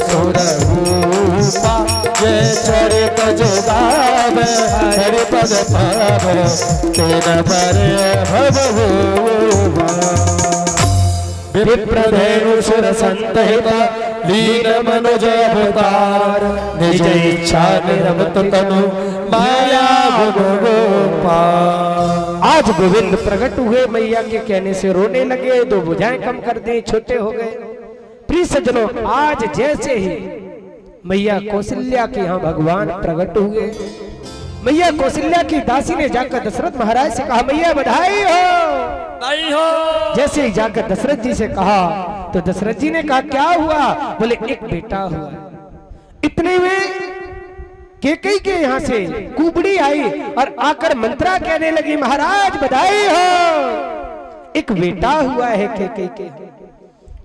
सुर रूपा जय चरित जो गावे हरि पद पावे तेन पर भव विप्रधेनु सुर संतहिता लीन मनुज अवतार निज इच्छा निरवत तनु माया गोपाल। आज गोविंद प्रकट हुए, मैया के कहने से रोने लगे, दो भुजाएं कम कर दी, छोटे हो गए। प्रिय सज्जनों, आज जैसे ही मैया कौशल्या के यहाँ भगवान प्रकट हुए, मैया कौशल्या की दासी ने जाकर दशरथ महाराज से कहा मैया बधाई हो। जैसे ही जाकर दशरथ जी से कहा तो दशरथ जी ने कहा क्या हुआ? बोले एक बेटा हुआ। इतने में केकई के यहाँ से कुबड़ी आई और आकर मंत्रा कहने लगी महाराज बधाई हो, एक बेटा हुआ है केकई के।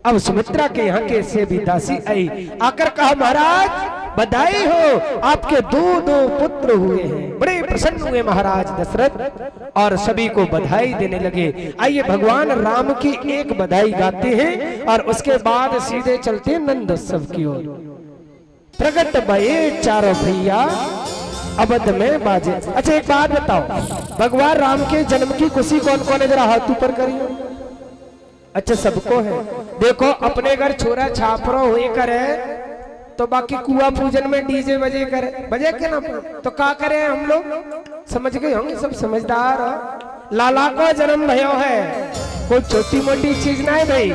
अब सुमित्रा के यहाँ के से भी दासी आई, आकर कहा महाराज बधाई हो, आपके दो पुत्र हुए हैं। बड़े प्रसन्न हुए महाराज दशरथ और सभी को बधाई देने लगे। आइए भगवान राम की एक बधाई गाते हैं और उसके बाद सीधे चलते हैं नंदोत्सव की ओर। प्रगट भये चारों भैया अवध में बाजे। अच्छा एक बात बताओ, भगवान राम के जन्म की खुशी कौन कौन है? जरा हाथ ऊपर करिए। अच्छा सबको है। देखो अपने घर छोरा छापरो हुए करे तो बाकी कुआ पूजन में डीजे बजे करे, बजे के ना तो का करे हम लोग? समझ गए होंगे सब समझदार हो। लाला को जन्म भयो है, कोई छोटी मोटी चीज ना है भाई।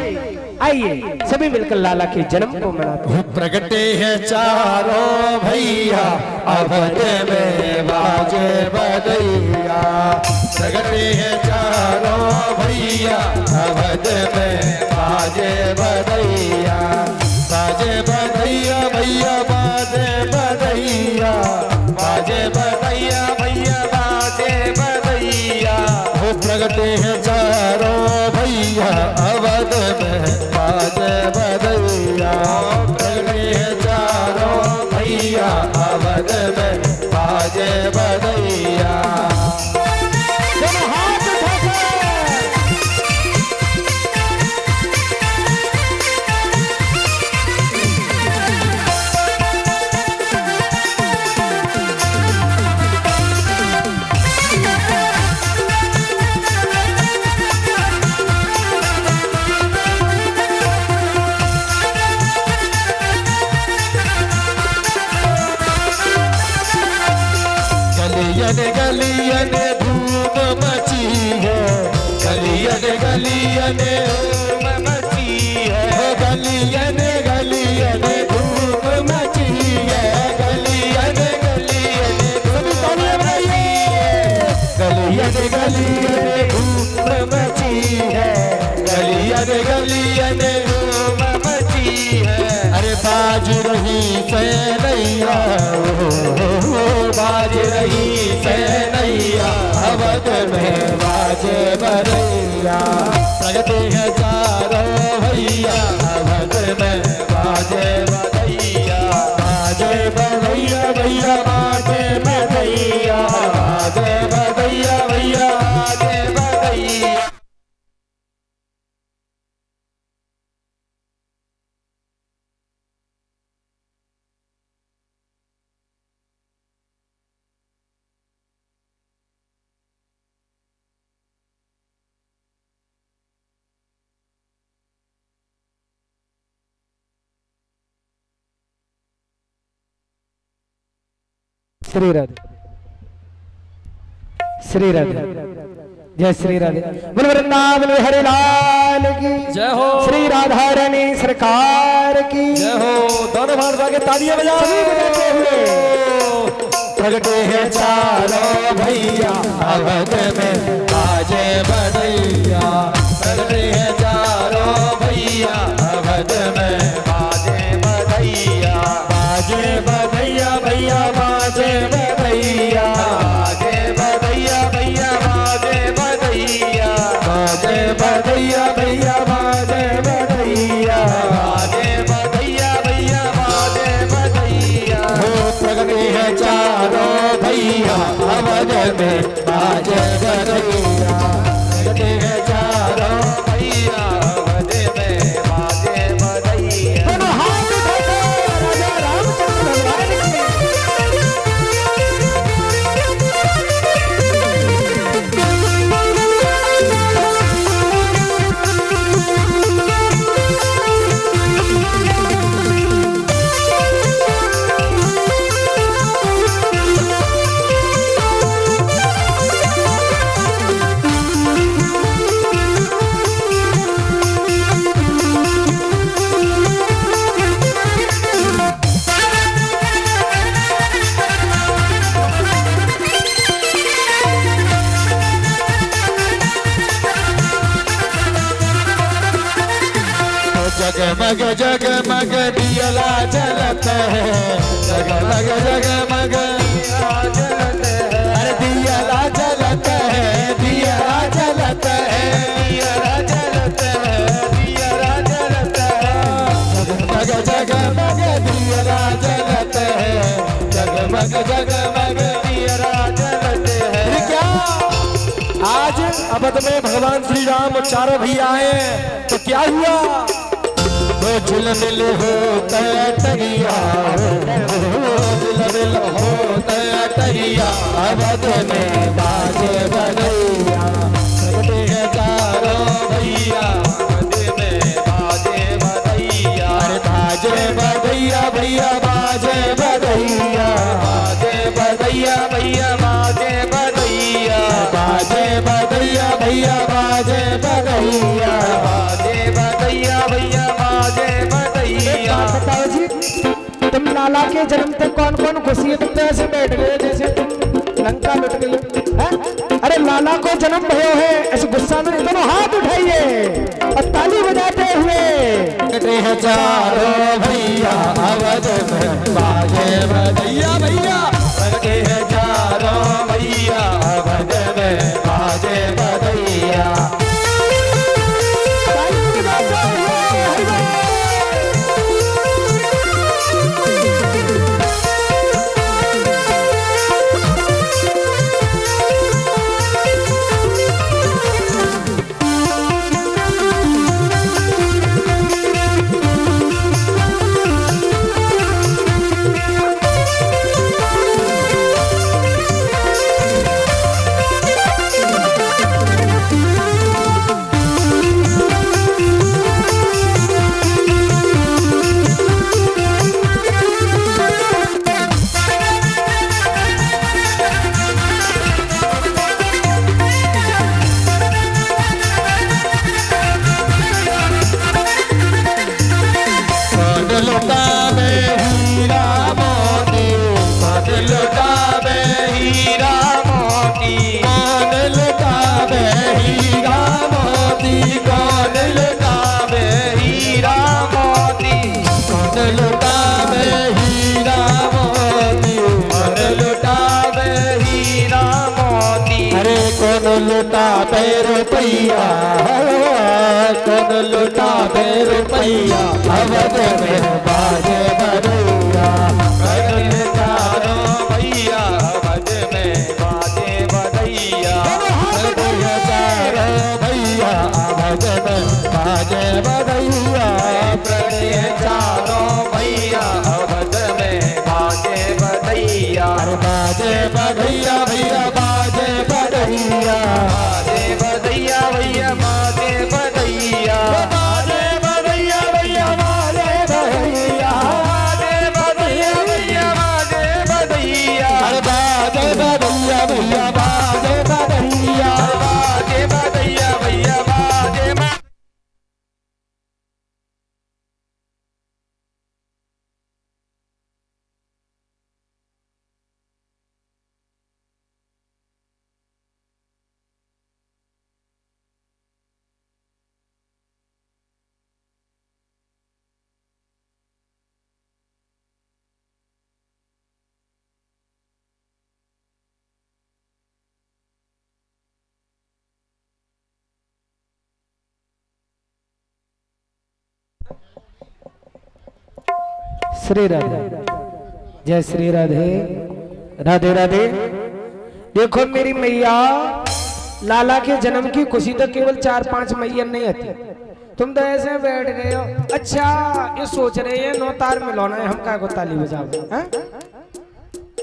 आइए सभी मिलकर लाला के जन्म को मनाते हैं। प्रगटे हैं चारों भैया अवध में बाजे बधैया, प्रगटे हैं चारों भैया अवध में बाजे बधैया, बाजे बधैया भैया बाजे बधैया, बाजे बधैया भैया बाजे बधैया। वो प्रगटे हैं चारों भैया अवध में बाजे बधैया, प्रगटे हैं चारों भैया अवध में बाजे बधैया। गलियन धूम मची है, गलियन गलियन धूम मची है, गलियन गलियन धूम मची है, गलियन गलियन धूम मची है, गलियन गलियन धूम मची है, गलियन गलियन धूम मची है। अरे बाज रही सैनैया बाज रही सैनैया अवध में बाजे बधैया, प्रगटे हैं चारों भैया अवध में बाजे बधैया, बाजे बधैया भैया बाजे बधैया, बाजे बधैया भैया बाजे बधैया। श्री राधे, श्री राधे, जय श्री राधे। बोल वृंदावन हरे लाल की जय हो, श्री राधा रानी सरकार की जय हो। दोनों भाग आगे तालियां बजाओ। प्रगटे हैं चारों भैया अवध में बाजे बधैया, प्रगटे हैं चारों भैया अवध में बाजे बधैया, बाजे बधैया भैया बाजे बधैया, बाजे बधैया भैया बाजे बधैया, बाजे बधैया भैया बाजे बधैया, बाजे बधैया भैया बाजे बधैया। हो प्रगटे हैं चारों भैया अवध में बाजे बधैया, प्रगटे हैं चारों भैया अवध में बाजे बधैया। दोनों हाथ उठाओ। जगमग जगमग दियला जलत है, जगमग जगमग दियला जलत है, अरे दियला जलत है, दियला जलत है, दियला जलत है, दियला जलत है, जगमग जगमग दियला जलत है, जगमग जगमग दियला जलत है। क्या आज अवध में भगवान श्री राम चारों भैया आए तो क्या हुआ? वो झुलमिल होता टहिया, झुलमिल होता टहिया, अवध में बाजे बधैया, सबके हैं चारों भैया, अवध में बाजे बधैया, अरे बाजे बधैया भैया बाजे बधैया, बाजे बधैया भैया बाजे बधैया, बाजे बधैया भैया बाजे बधैया, बाजे बधैया भैया बाजे बधैया। बताओ जी, तुम लाला के जन्म तक कौन कौन खुशी है? तुम तो ऐसे बैठ गए जैसे तुम लंका लुट गई हैं? अरे लाला को जन्म भयो है, ऐसे गुस्सा में नहीं, दोनों हाथ उठाइए और ताली बजाते हुए। चारों भैया अवध में बाजे बधैया भैया, सबके हैं चारों भैया, अवध में बाजे बधैया। लुटा पे रुपैया, कौन लुटा पे रुपैया, अवध में बाजे बधैया, चारों भैया अवध में बाजे बधैया, चारों भैया अवध में बाजे बधैया, चारों भैया अवध में बाजे बधैया, बाजे बधैया भैया बाजे बधैया, बाजे बधैया भैया बाजे बधैया, बाजे बधैया भैया बाजे बधैया, बाजे बधैया भैया बाजे बधैया, बाजे बधैया भैया बाजे बधैया, बाजे बधैया भैया बाजे बधैया। श्री राधे, जय श्री राधे, राधे राधे। देखो मेरी मैया, लाला के जन्म की खुशी तो केवल 4-5 मैया नहीं आती, तुम तो ऐसे बैठ गए हो। अच्छा ये सोच रहे हैं नौ तार मिलाना है, हम क्या को ताली बजाओ हैं?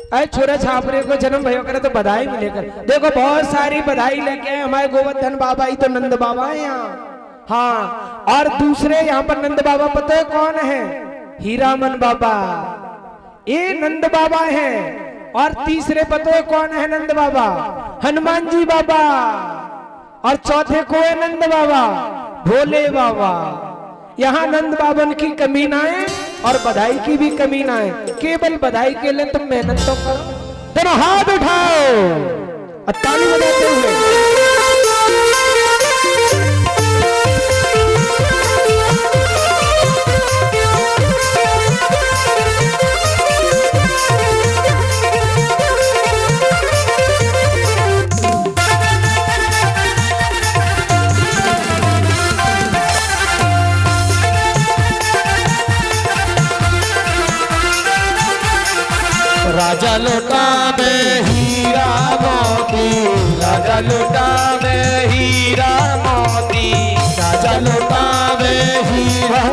अरे छोरे छापरे को जन्म भयो करे तो बधाई मिलेकर। देखो बहुत सारी बधाई लेके आए हमारे गोवर्धन बाबा ही तो नंद बाबा है यहाँ। हाँ, और दूसरे यहाँ पर नंद बाबा पता है कौन है? हीरामन बाबा, ये नंद बाबा हैं। और तीसरे पता है कौन है नंद बाबा? हनुमान जी बाबा। और चौथे को है नंद बाबा, भोले बाबा। यहाँ नंद बाबन की कमी ना है और बधाई की भी कमी ना है, केवल बधाई के लिए तुम मेहनत तो करो। दोनों हाथ उठाओ और ताली बजाते हुए। राजा लुटावे हीरा मोती, राजा लुटावे हीरा मोती, राजा लुटावे हीरा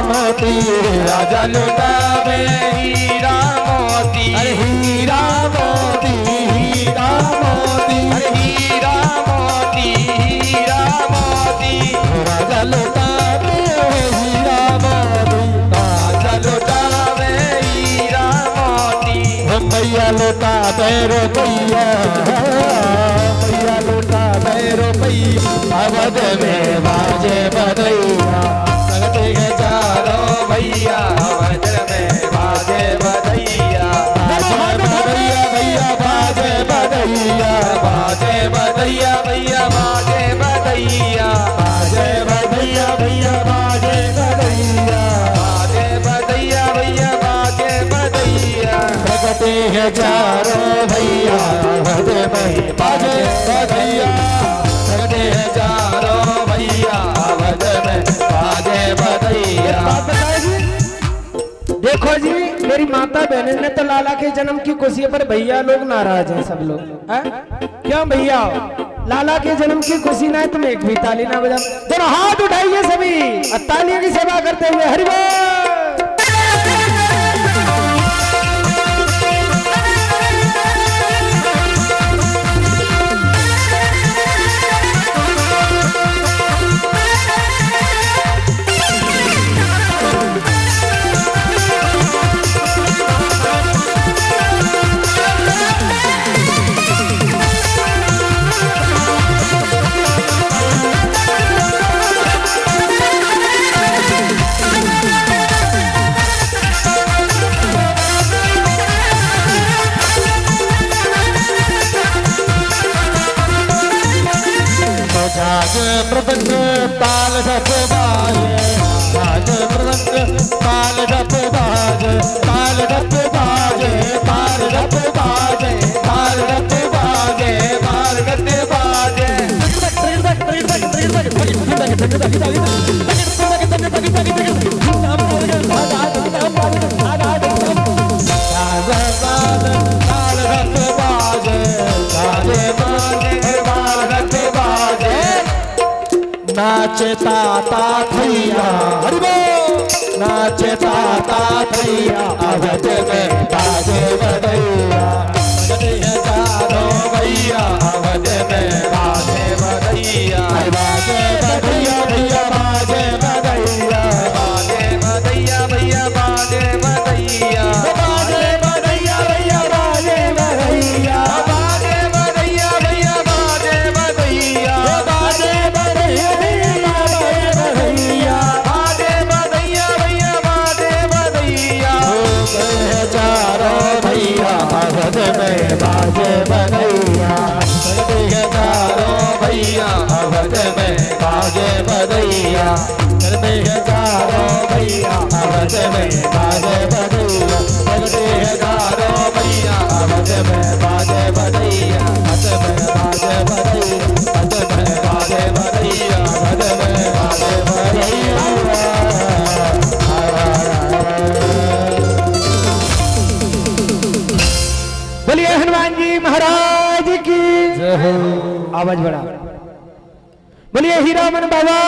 मोती, राजा लुटावे हीरा मोती, अरे हीरा मोती, हीरा मोती, अरे हीरा मोती, हीरा मोती, राजा लुटावे हीरा मोती, राजा लुटावे हीरा मोती, भैया लुटावे रुपैया, भैया लुटावे रुपैया, अवध में बाजे बधैया, लगते हैं चारों भैया, अवध में बाजे बधैया, भैया भैया बाजे बधैया, बाजे बधैया भैया बाजे बधैया, बाजे बधैया भैया बाजे बधैया, बाजे बधैया भैया बाजे बधैया, लगते हैं चारों भैया, अवध में बाजे बधैया, लगते हैं चारों भैया, अवध में बाजे बधैया। देखो जी, मेरी माता बहन ने तो लाला के जन्म की खुशी पर भैया लोग नाराज हैं सब लोग, हैं? क्यों भैया लाला के जन्म की खुशी ना है, तुम एक भी ताली ना बजा, दोनों हाथ उठाइए सभी, तालियों की सेवा करते हुए हरि बोल। जाग मृदंग ताल ढप बाजे, जाग मृदंग ताल ढप बाजे, ताल ढप बाजे, ताल ढप बाजे, ताल ढप बाजे, ताल ढप बाजे, नाचे ताता थैया, हरि बोल, नाचे ताता थैया, अवध में बाजे बधैया, लगते हैं चारों भैया, अवध में बाजे बधैया, बाजे बधैया भैया बाजे बधैया, बाजे बधैया भैया बाजे बधैया, बाजे बधैया भैया बाजे बधैया, बाजे बधैया भैया बाजे बधैया, बाजे बधैया चारों भैया, अवध में बाजे बधैया, लगते हैं चारों भैया, अवध में बाजे बधैया, लगते हैं चारों भैया, अवध में बाजे बधैया, लगते हैं चारों भैया, अवध में बाजे बधैया, अवध में बाजे बधैया, अवध में बाजे बधैया, अवध में बाजे बधैया। बोलिए हनुमान जी महाराज की जय हो। आवाज बढ़ा, बोलिए हीरामन बाबा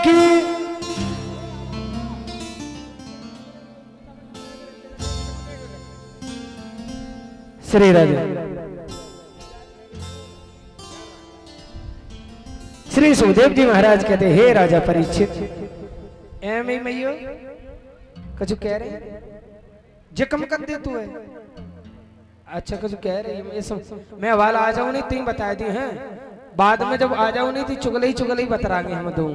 की। श्री राजा श्री सुखदेव जी महाराज कहते, हे राजा परीक्षित, एम ही मैयो कुछ कह रहे जे कम कर दे तू है, अच्छा कुछ कह रही है, मैं हवाला आ जाऊं नहीं तीन बता दी हैं, बाद में जब आ जाऊं नहीं थी चुगली बतरागे हम दो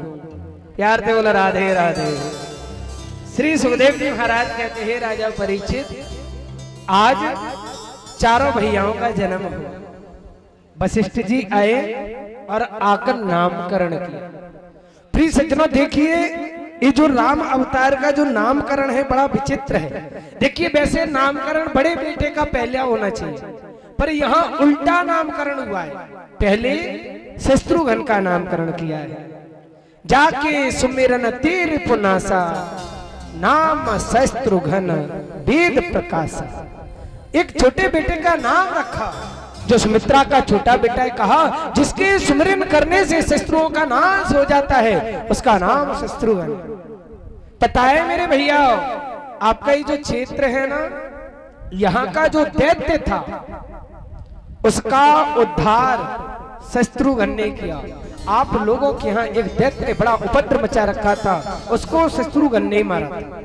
प्यार ते बोला राधे राधे। श्री सुखदेव जी महाराज कहते, हे राजा परीक्षित, आज चारों भैयाओं का जन्म हुआ, वशिष्ठ जी आए और आकर नामकरण किया। प्रिय सज्जनों देखिए, ये जो राम अवतार का जो नामकरण है बड़ा विचित्र है। देखिए वैसे नामकरण बड़े बेटे का पहले होना चाहिए, पर यहाँ उल्टा नामकरण हुआ है। पहले शत्रुघ्न का नामकरण किया है, जाके सुमिरन तेरे पुनासा, नाम शत्रुघ्न वेद प्रकाशा। एक छोटे बेटे का नाम रखा, जो सुमित्रा का छोटा बेटा है, कहा जिसके सुमिरन करने से शत्रुओं का नाश हो जाता है उसका नाम शत्रुघ्न। पता है मेरे भैया, आपका ये जो क्षेत्र है ना, यहाँ का जो दैत्य था उसका उद्धार शत्रुघ्न ने किया। आप लोगों के यहाँ एक दैत्य ने बड़ा उपद्रव मचा रखा था, उसको शत्रुघ्न ने मारा था।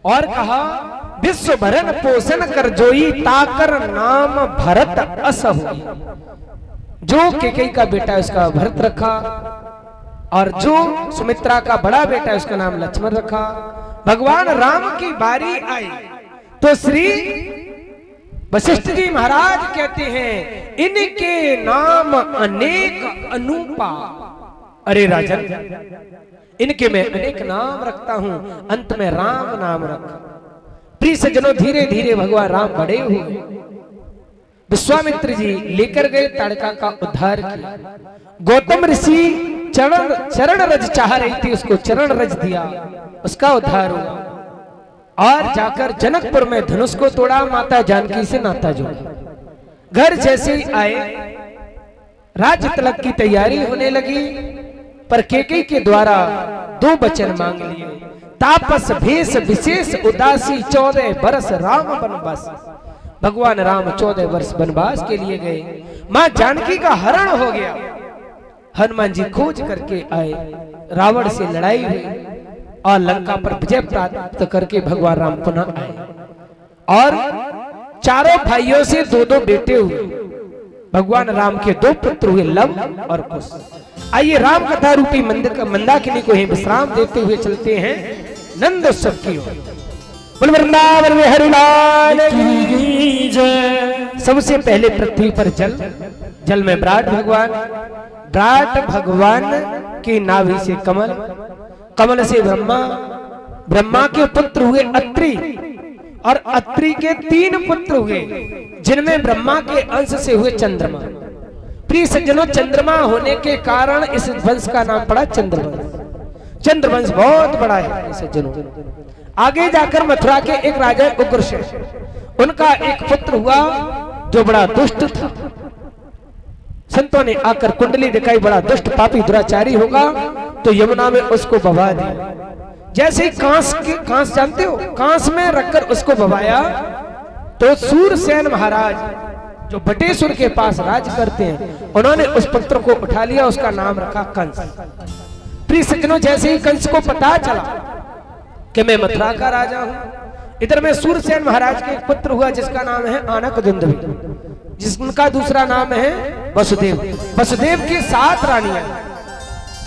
और कहा विश्व भरण पोषण कर जोई ताकर नाम भरत अस हुई। जो केकई का बेटा है उसका भरत रखा, और जो सुमित्रा का बड़ा बेटा है उसका नाम लक्ष्मण रखा। भगवान राम की बारी आई तो श्री वशिष्ठ जी महाराज कहते हैं इनके नाम अनेक अनूपा। अरे राजन, इनके मैं अनेक नाम रखता हूं, अंत में राम नाम रखा। प्रिय सज्जनों, धीरे धीरे भगवान राम बड़े हुए। विश्वामित्र जी लेकर गए, ताड़का का उद्धार किया। गौतम ऋषि चरण रज चाह रही थी, उसको चरण रज दिया, उसका उद्धार हुआ। और जाकर जनकपुर में धनुष को तोड़ा, माता जानकी से नाता जोड़ा। घर जैसे ही आए, राज्य तिलक की तैयारी होने लगी, पर केकई के द्वारा 2 वचन मांग लिए। तापस भेष विशेष उदासी 14 वर्ष राम वनवास। भगवान राम 14 वर्ष वनवास के लिए गए। मां जानकी का हरण हो गया। हनुमान जी खोज करके आए, रावण से लड़ाई हुई और लंका पर विजय प्राप्त करके भगवान राम पुनः आए। और चारों भाइयों से 2-2 बेटे हुए। भगवान राम के 2 पुत्र हुए, लव और कुश। आइए राम कथा रूपी मंदाकिनी को ही विश्राम देते हुए चलते हैं नंद उत्सव की ओर। बोल वृंदावन में हरि लाल की जय। सबसे पहले पृथ्वी पर जल में विराट भगवान की नाभि से कमल, कमल से ब्रह्मा के पुत्र हुए अत्रि, और अत्रि के 3 पुत्र हुए, जिनमें ब्रह्मा के अंश से हुए चंद्रमा। प्रिय सज्जनों, चंद्रमा होने के कारण इस वंश का नाम पड़ा चंद्रवंश। चंद्रवंश बहुत बड़ा है सज्जनों। आगे जाकर मथुरा के एक राजा उग्रसेन, उनका एक पुत्र हुआ जो बड़ा दुष्ट था। संतों ने आकर कुंडली दिखाई, बड़ा दुष्ट पापी दुराचारी होगा, तो यमुना में उसको बहा दिया। जैसे ही कांस जानते हो, कांस में रखकर उसको बहाया, तो सूरसेन महाराज जो बटेश्वर के पास राज करते हैं, उन्होंने उस पुत्र को उठा लिया, उसका नाम रखा कंस। प्रिय सज्जनों, जैसे ही कंस को पता चला कि मैं मथुरा का राजा हूं, इधर में सूरसेन महाराज के एक पुत्र हुआ जिसका नाम है आनक दुंदुभि, जिसका दूसरा नाम है वसुदेव। वसुदेव की 7 रानियां।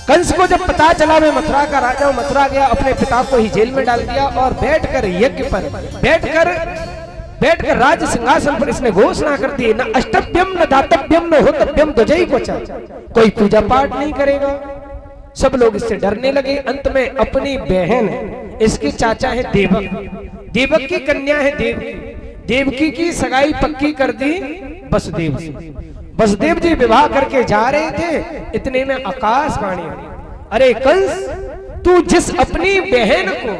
कंस को जब पता चला मैं मथुरा का राजा हूं, मथुरा गया, अपने पिता को ही जेल में डाल दिया और बैठकर यज्ञ पर बैठकर राज्य सिंहासन पर इसने घोषणा कर दी, न अष्टभ्यम न दातव्यम न होतव्यम ध्वजई कोचा। कोई पूजा पाठ नहीं करेगा। सब लोग इससे डरने लगे। अंत में अपनी बहन, इसके चाचा है देवक, देवक की कन्या है देवकी, देवकी की सगाई पक्की कर दी वसुदेव से। वसुदेव जी विवाह करके जा रहे थे, इतने में आकाशवाणी आई, अरे कंस, तू जिस अपनी बहन को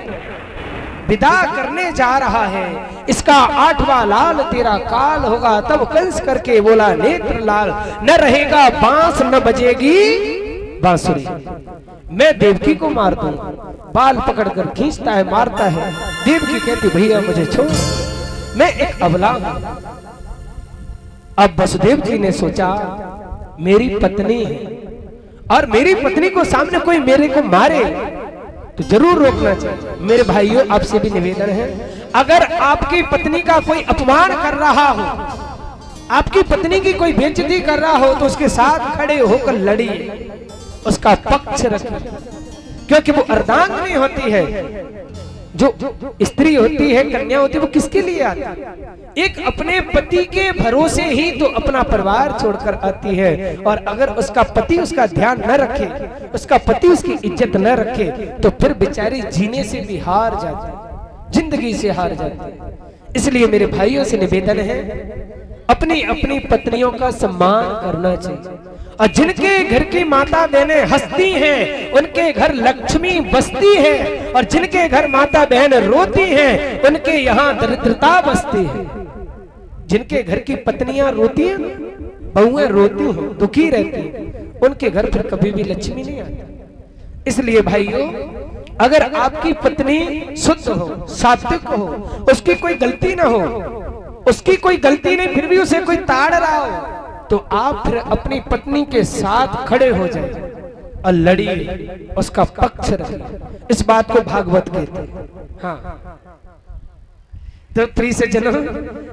विदा करने जा रहा है, इसका 8वां लाल तेरा काल होगा। तब कंस करके बोला, नेत्र लाल, न रहेगा बांस न बजेगी बांसुरी। मैं देवकी को मार दूंगा। बाल पकड़कर खींचता है, मारता है। देवकी कहती, भैया मुझे छोड़, मैं एक अबला हूं। अब वसुदेव जी ने सोचा, मेरी पत्नी है और मेरी पत्नी को सामने कोई मेरे को मारे तो जरूर रोकना चाहिए। मेरे भाइयों, आपसे भी निवेदन है, अगर आपकी पत्नी का कोई अपमान कर रहा हो, आपकी पत्नी की कोई बेइज्जती कर रहा हो, तो उसके साथ खड़े होकर लड़िए, उसका पक्ष रखिए, क्योंकि वो अर्धांगिनी होती है। जो स्त्री होती है, कन्या होती है, वो किसके लिए आती है? एक अपने पति के भरोसे ही तो अपना परिवार छोड़कर आती है। और अगर उसका पति उसका ध्यान न रखे, उसका पति उसकी इज्जत न रखे, तो फिर बेचारी जीने से भी हार जाती है, जिंदगी से हार जाती है। इसलिए मेरे भाइयों से निवेदन है, अपनी अपनी पत्नियों का सम्मान करना चाहिए। और जिनके घर की माता बहनें हंसती हैं, उनके घर लक्ष्मी बसती है, और जिनके घर माता बहन रोती हैं, उनके यहाँ दरिद्रता बसती है। जिनके घर की पत्नियां रोती हैं, बहुएं रोती हैं, दुखी रहती हैं, उनके घर फिर कभी भी लक्ष्मी नहीं आती। इसलिए भाइयों, अगर आपकी पत्नी शुद्ध हो, सात्विक हो, उसकी कोई गलती ना हो, उसकी कोई गलती नहीं, फिर भी उसे कोई ताड़ रहा हो, तो आप फिर अपनी पत्नी के साथ खड़े हो जाए और लड़िए, उसका पक्ष रखिए। इस बात को भागवत कहते हैं। हाँ, तो प्रिय सज्जनों,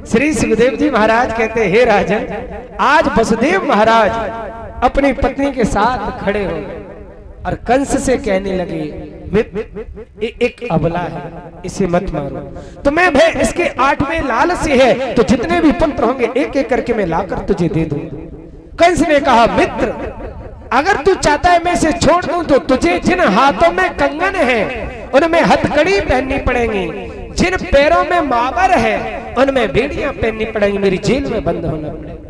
श्री सुखदेव जी महाराज कहते, हे राजन, आज वसुदेव महाराज अपनी पत्नी के साथ खड़े हो गए और कंस से कहने लगे, एक अबला है, इसे मत मारो। तो मैं भाई इसके 8वें लाल से है, तो जितने भी पुत्र होंगे एक एक करके मैं लाकर तुझे दे दूं। कंस ने कहा, मित्र, अगर तू चाहता है मैं इसे छोड़ दूं, तो तुझे जिन हाथों में कंगन है उनमें हथकड़ी पहननी पड़ेगी, जिन पैरों में मावर है उनमें बेड़ियां पहननी पड़ेंगी, मेरी जेल में बंद होना पड़ेगा।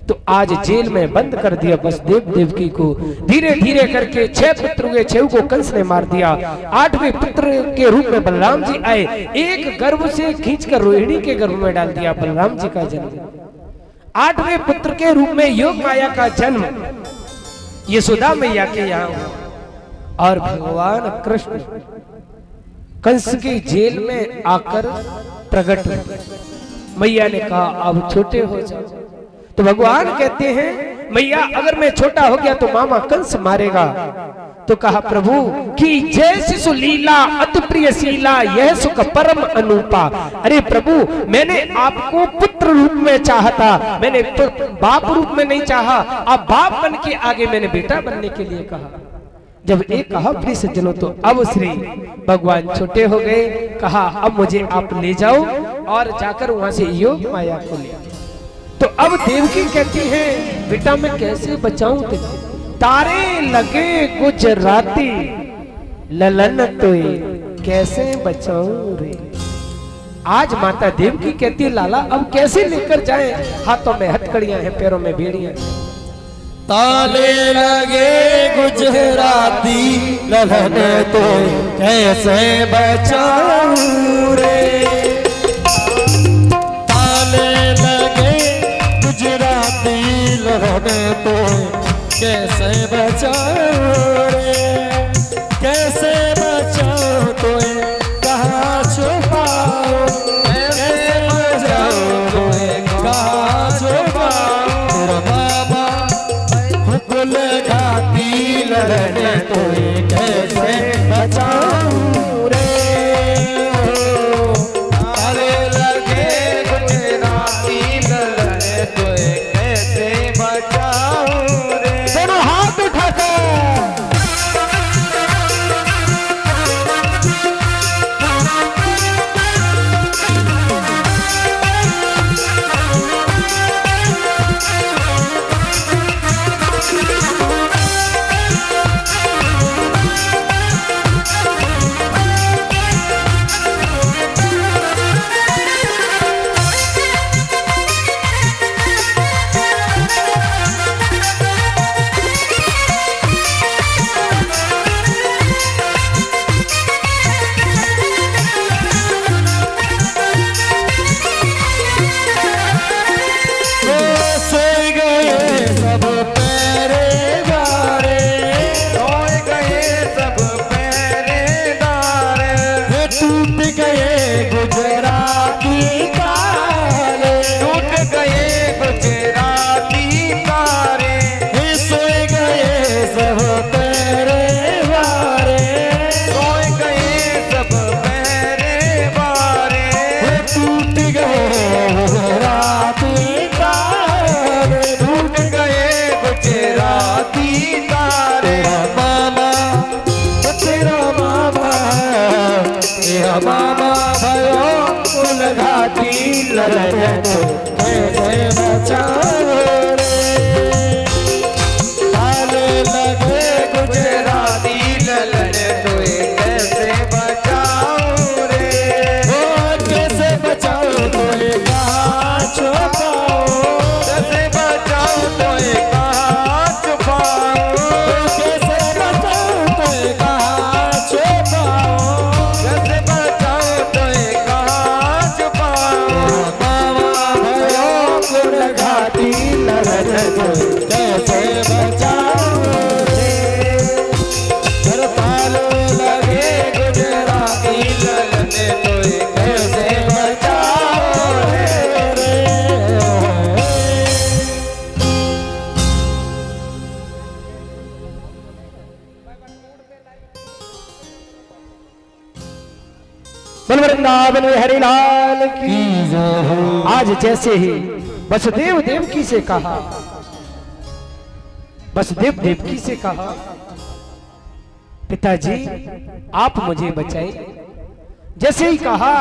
तो आज जेल में बंद कर दिया वसुदेव देवकी को। धीरे धीरे करके 6 पुत्र हुए, 6 को कंस ने मार दिया। 8वें पुत्र के रूप में बलराम जी आए, एक गर्भ से खींचकर रोहिणी के गर्भ में डाल दिया बलराम जी का जन्म। 8वें पुत्र के रूप में योग माया का जन्म यशोदा मैया के यहाँ हुआ। और भगवान कृष्ण कंस की जेल में आकर प्रकट हुए। मैया ने कहा, अब छोटे हो जाओ। तो भगवान कहते हैं, मैया अगर मैं छोटा हो गया तो मामा कंस मारेगा। तो कहा, प्रभु कि जय शिशु लीला अति प्रिय शीला, यह सुख परम अनूपा। अरे प्रभु, मैंने आपको पुत्र रूप में चाहा था, मैंने बाप रूप में नहीं चाहा। अब बाप बन के आगे मैंने बेटा बनने के लिए कहा। जब एक कहा प्रिय सज्जनों, तो अब श्री भगवान छोटे हो गए। कहा, अब मुझे आप ले जाओ और जाकर वहां से योग माया को ले। तो अब देवकी कहती है, बेटा मैं कैसे बचाऊं तुझे, तारे लगे गुजराती ललन तोए, कैसे बचाऊं रे। आज माता देवकी कहती है, लाला अब कैसे लेकर जाएं, हाथों में हथकड़ियां हैं, पैरों में बेड़ियां हैं। ताले लगे गुजराती ललन तो कैसे बचाऊं रे, ताले लगे गुजराती ललन तो कैसे बचाऊं रे, कैसे बचाऊं तोए कहाँ छुपाऊं, कैसे बचाऊं तोए कहाँ छुपाऊं, तेरा बाबा हुकुल घाती लड़ने तोए कैसे बचाऊं रे। ताले लगे गुजराती लड़ने तोए कैसे बचाऊं रे। दोनों हाथ उठाकर मामा भयो उलघाती ललन तो कैसे बचाओ रे। ताले लगे गुजराती ललन तो कैसे बचाओ रे। ओ कैसे बचाओ तो कहाँ छुपाओ, कैसे बचाओ तो कहाँ छुपाओ, कैसे बचाओ तो कहाँ छुपाओ, कैसे बचाओ तो कहाँ छुपाओ। मामा भयो तो कैसे बचाऊं रे। हरताल लगे गुजराती ललन तो कैसे बचाऊं रे। बोल वृंदावन में हरिलाल की जय। आज जैसे ही वसुदेव देवकी से कहा, वसुदेव देवकी से कहा, पिताजी आप मुझे बचाइए। जैसे ही कहा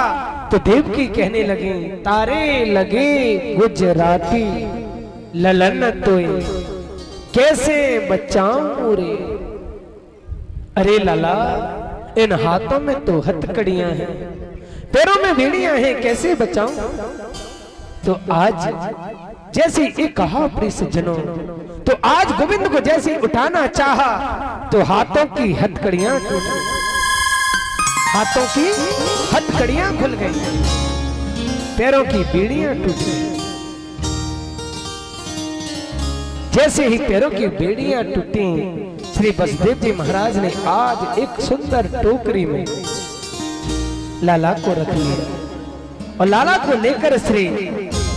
तो देवकी कहने लगी, तारे लगे गुजराती ललन तोय कैसे बचाऊं रे। अरे लाला, इन हाथों में तो हथकड़ियां हैं, पैरों में बेड़ियां हैं, कैसे बचाऊं। तो आज जैसे ये कहा प्रिय सज्जनों, तो आज गोविंद को जैसे उठाना चाहा तो हाथों की हथकड़ियां टूटी, हाथों की हथकड़ियां खुल गई, पैरों की बेड़ियां टूटी। जैसे ही पैरों की बेड़ियां टूटी, श्री वसुदेव जी महाराज ने आज एक सुंदर टोकरी में लाला को रख लिया और लाला को लेकर श्री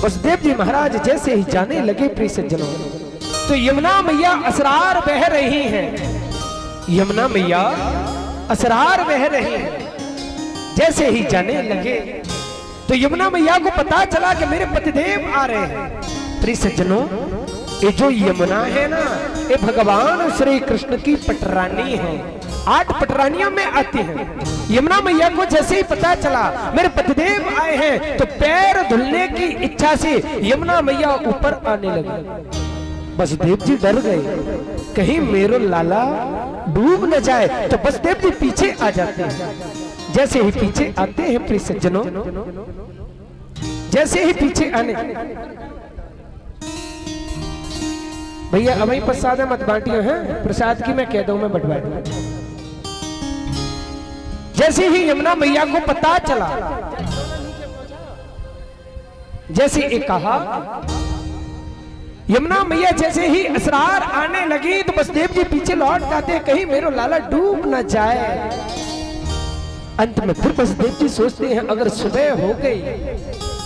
वसुदेव जी महाराज जैसे ही जाने लगे प्रिय सज्जनों, तो यमुना मैया असरार बह रही हैं, यमुना मैया असरार बह रही हैं। जैसे ही जाने लगे तो यमुना मैया को पता चला कि मेरे पतिदेव आ रहे हैं। प्रिय सज्जनों, ये जो यमुना है ना, ये भगवान श्री कृष्ण की पटरानी है, 8 पटरानियों में आती है। यमुना मैया को जैसे ही पता चला मेरे पतिदेव आए हैं, तो पैर धुलने की इच्छा से यमुना मैया ऊपर आने लगी। वसुदेव जी डर गए, कहीं मेरो लाला डूब न जाए, तो वसुदेव जी पीछे आ जाते हैं। जैसे ही पीछे आते हैं प्रिय सज्जनों, जैसे ही पीछे आने, भैया अभी प्रसाद मत बांटियो हैं, प्रसाद की मैं कह दूं मैं बंटवा दूं। जैसे ही यमुना मैया को पता चला, जैसे एक कहा, यमुना मैया जैसे ही असरार आने लगी तो वसुदेव जी पीछे लौट जाते, कहीं मेरो लाला डूब न जाए। अंत में फिर वसुदेव जी सोचते हैं, अगर सुबह हो गई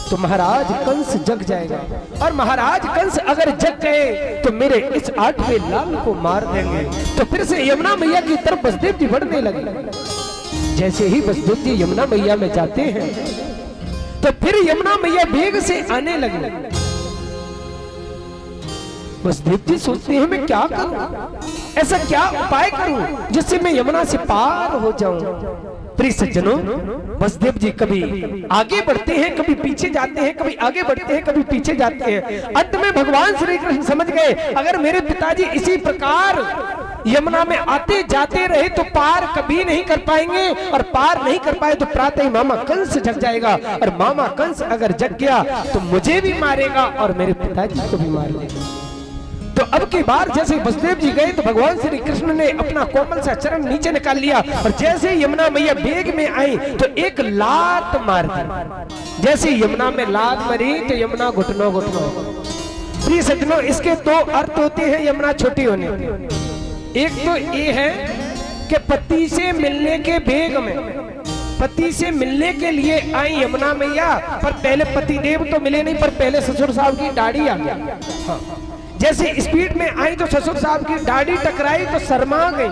तो महाराज कंस जग जाएगा, और महाराज कंस अगर जग गए तो मेरे इस 8वें लाल को मार देंगे। तो फिर से यमुना मैया की तरफ वसुदेव जी बढ़ने लगे। जैसे ही वसुदेव जी यमुना मैया में जाते हैं तो फिर यमुना मैया वेग से आने लगे। वसुदेव जी सोचते हैं मैं क्या करूं, ऐसा क्या उपाय करूं जिससे मैं यमुना से पार हो जाऊं। प्रिय सज्जनों, वसुदेव जी कभी आगे बढ़ते हैं, कभी पीछे जाते हैं, कभी आगे बढ़ते हैं, कभी पीछे जाते हैं। अंत में भगवान श्री कृष्ण समझ गए, अगर मेरे पिताजी इसी प्रकार यमुना में आते जाते रहे तो पार कभी नहीं कर पाएंगे, और पार नहीं कर पाए तो प्रातः ही मामा कंस जग जाएगा, और मामा कंस अगर जग गया तो मुझे भी मारेगा और मेरे पिताजी को भी मार देगा। तो अब की बार जैसे वसुदेव जी गए तो भगवान श्री कृष्ण ने अपना कोमल सा चरण नीचे निकाल लिया, और जैसे यमुना मैया वेग में आई तो एक लात मार दी। जैसे यमुना में लात मरी तो यमुना घुटनों घुटनों। प्रिय सज्जनों, इसके 2 अर्थ होते हैं यमुना छोटी होने के। एक तो ये है कि पति से मिलने के वेग में, पति से मिलने के लिए आई यमुना मैया, पर पहले पति देव तो मिले नहीं, पर पहले ससुर साहब की दाढ़ी आ गया। हाँ। जैसे स्पीड में आई तो ससुर साहब की दाढ़ी टकराई तो शर्मा गई,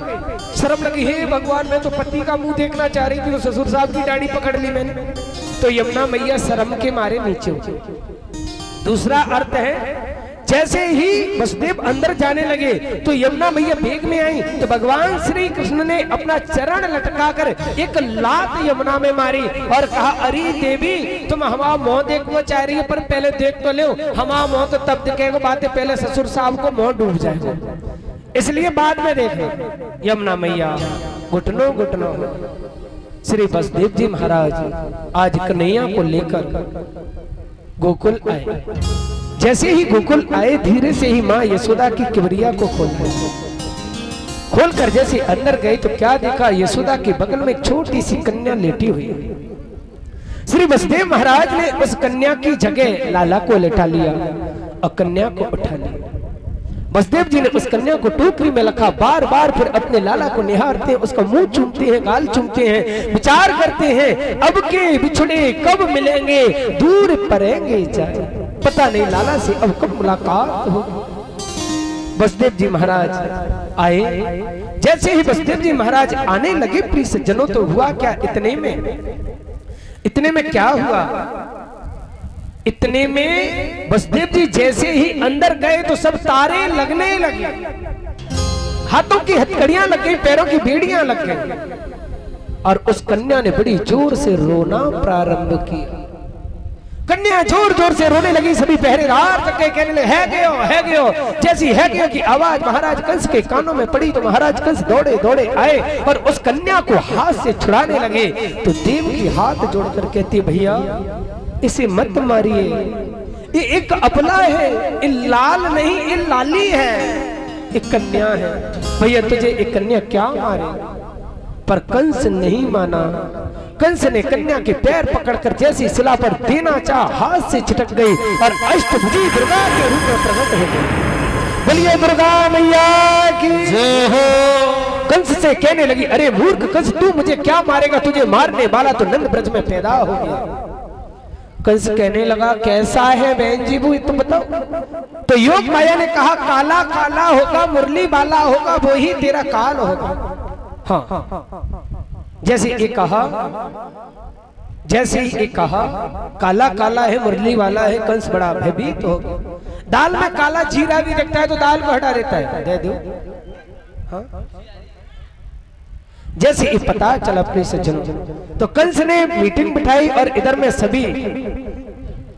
शर्म लगी, हे भगवान मैं तो पति का मुंह देखना चाह रही थी, तो ससुर साहब की दाढ़ी पकड़ ली मैंने, तो यमुना मैया शर्म के मारे नीचे उतरी। दूसरा अर्थ है, जैसे ही वसुदेव अंदर जाने लगे तो यमुना मैया वेग में आई तो भगवान श्री कृष्ण ने अपना चरण लटकाकर एक लात यमुना में मारी और कहा, अरे देवी तुम हमारा मुंह देखना चाह रही है, पर पहले देख तो लो, हमारा मुंह तो तब दिखेगा, बात है पहले ससुर साहब को मुंह डूब जाएगा, इसलिए बाद में देखें। यमुना मैया घुटनों घुटनों श्री वसुदेव जी महाराज आज कन्हैया को लेकर गोकुल आए। जैसे ही गोकुल आए धीरे से ही माँ यशोदा की किवरिया को खोलकर जैसे अंदर गए तो क्या देखा, यशोदा के बगल में एक छोटी सी कन्या लेटी हुई। श्री वसुदेव महाराज ने उस कन्या की जगह लाला को लेटा लिया और कन्या को उठा लिया। वसुदेव जी ने उस कन्या को टोकरी में रखा, बार बार फिर अपने लाला को निहारते हैं, उसका मुंह चूमते हैं, गाल चूमते हैं, विचार करते हैं अब के बिछड़े कब मिलेंगे, दूर पड़ेंगे जाए, पता नहीं लाला से अब कब मुलाकात होगी। वसुदेव जी महाराज आए। जैसे ही वसुदेव जी महाराज आने लगे प्रिय सज्जनों, तो हुआ क्या, इतने में क्या हुआ, इतने में वसुदेव जी जैसे ही अंदर गए तो सब तारे लगने लगे, हाथों की हथकड़ियां लग गई, पैरों की बेड़ियां लग गई, और उस कन्या ने बड़ी जोर से रोना प्रारंभ किया। कन्या जोर जोर से रोने लगी। सभी पहरेदार तक के कहने लगे है गयो। जैसी है गयो की आवाज महाराज कंस के कानों में पड़ी तो महाराज कंस दौड़े दौड़े आए और उस कन्या को हाथ से छुड़ाने लगे। तो देव की हाथ जोड़कर कहती, भैया इसे मत मारिए, ये एक अपला है, ये लाल नहीं, ये लाली है, एक कन्या है, भैया तुझे एक कन्या क्या मारे। पर कंस नहीं माना। कंस ने कन्या के पैर पकड़कर जैसी शिला पर देना चाहा, हाथ से छिटक गई और अष्टभुजी दुर्गा के रूप में प्रकट हो गई। बोलिए दुर्गा मैया की जय हो। कंस से कहने लगी, अरे मूर्ख कंस, तू मुझे क्या मारेगा, तुझे मारने वाला तो नंद ब्रज में पैदा हो गया। कंस कहने लगा, कैसा है बहन जी वो तो बताओ। तो योग माया ने कहा, काला काला होगा, मुरली वाला होगा, वो ही तेरा काल होगा। हाँ, जैसे ये कहा काला काला है, मुरली वाला है, कंस बड़ा भयभीत हो गया। दाल में काला जीरा भी रखता है तो दाल को हटा देता है, दे दो। हाँ? जैसे ये पता चला अपने सज्जनों, तो कंस ने मीटिंग बिठाई और इधर में सभी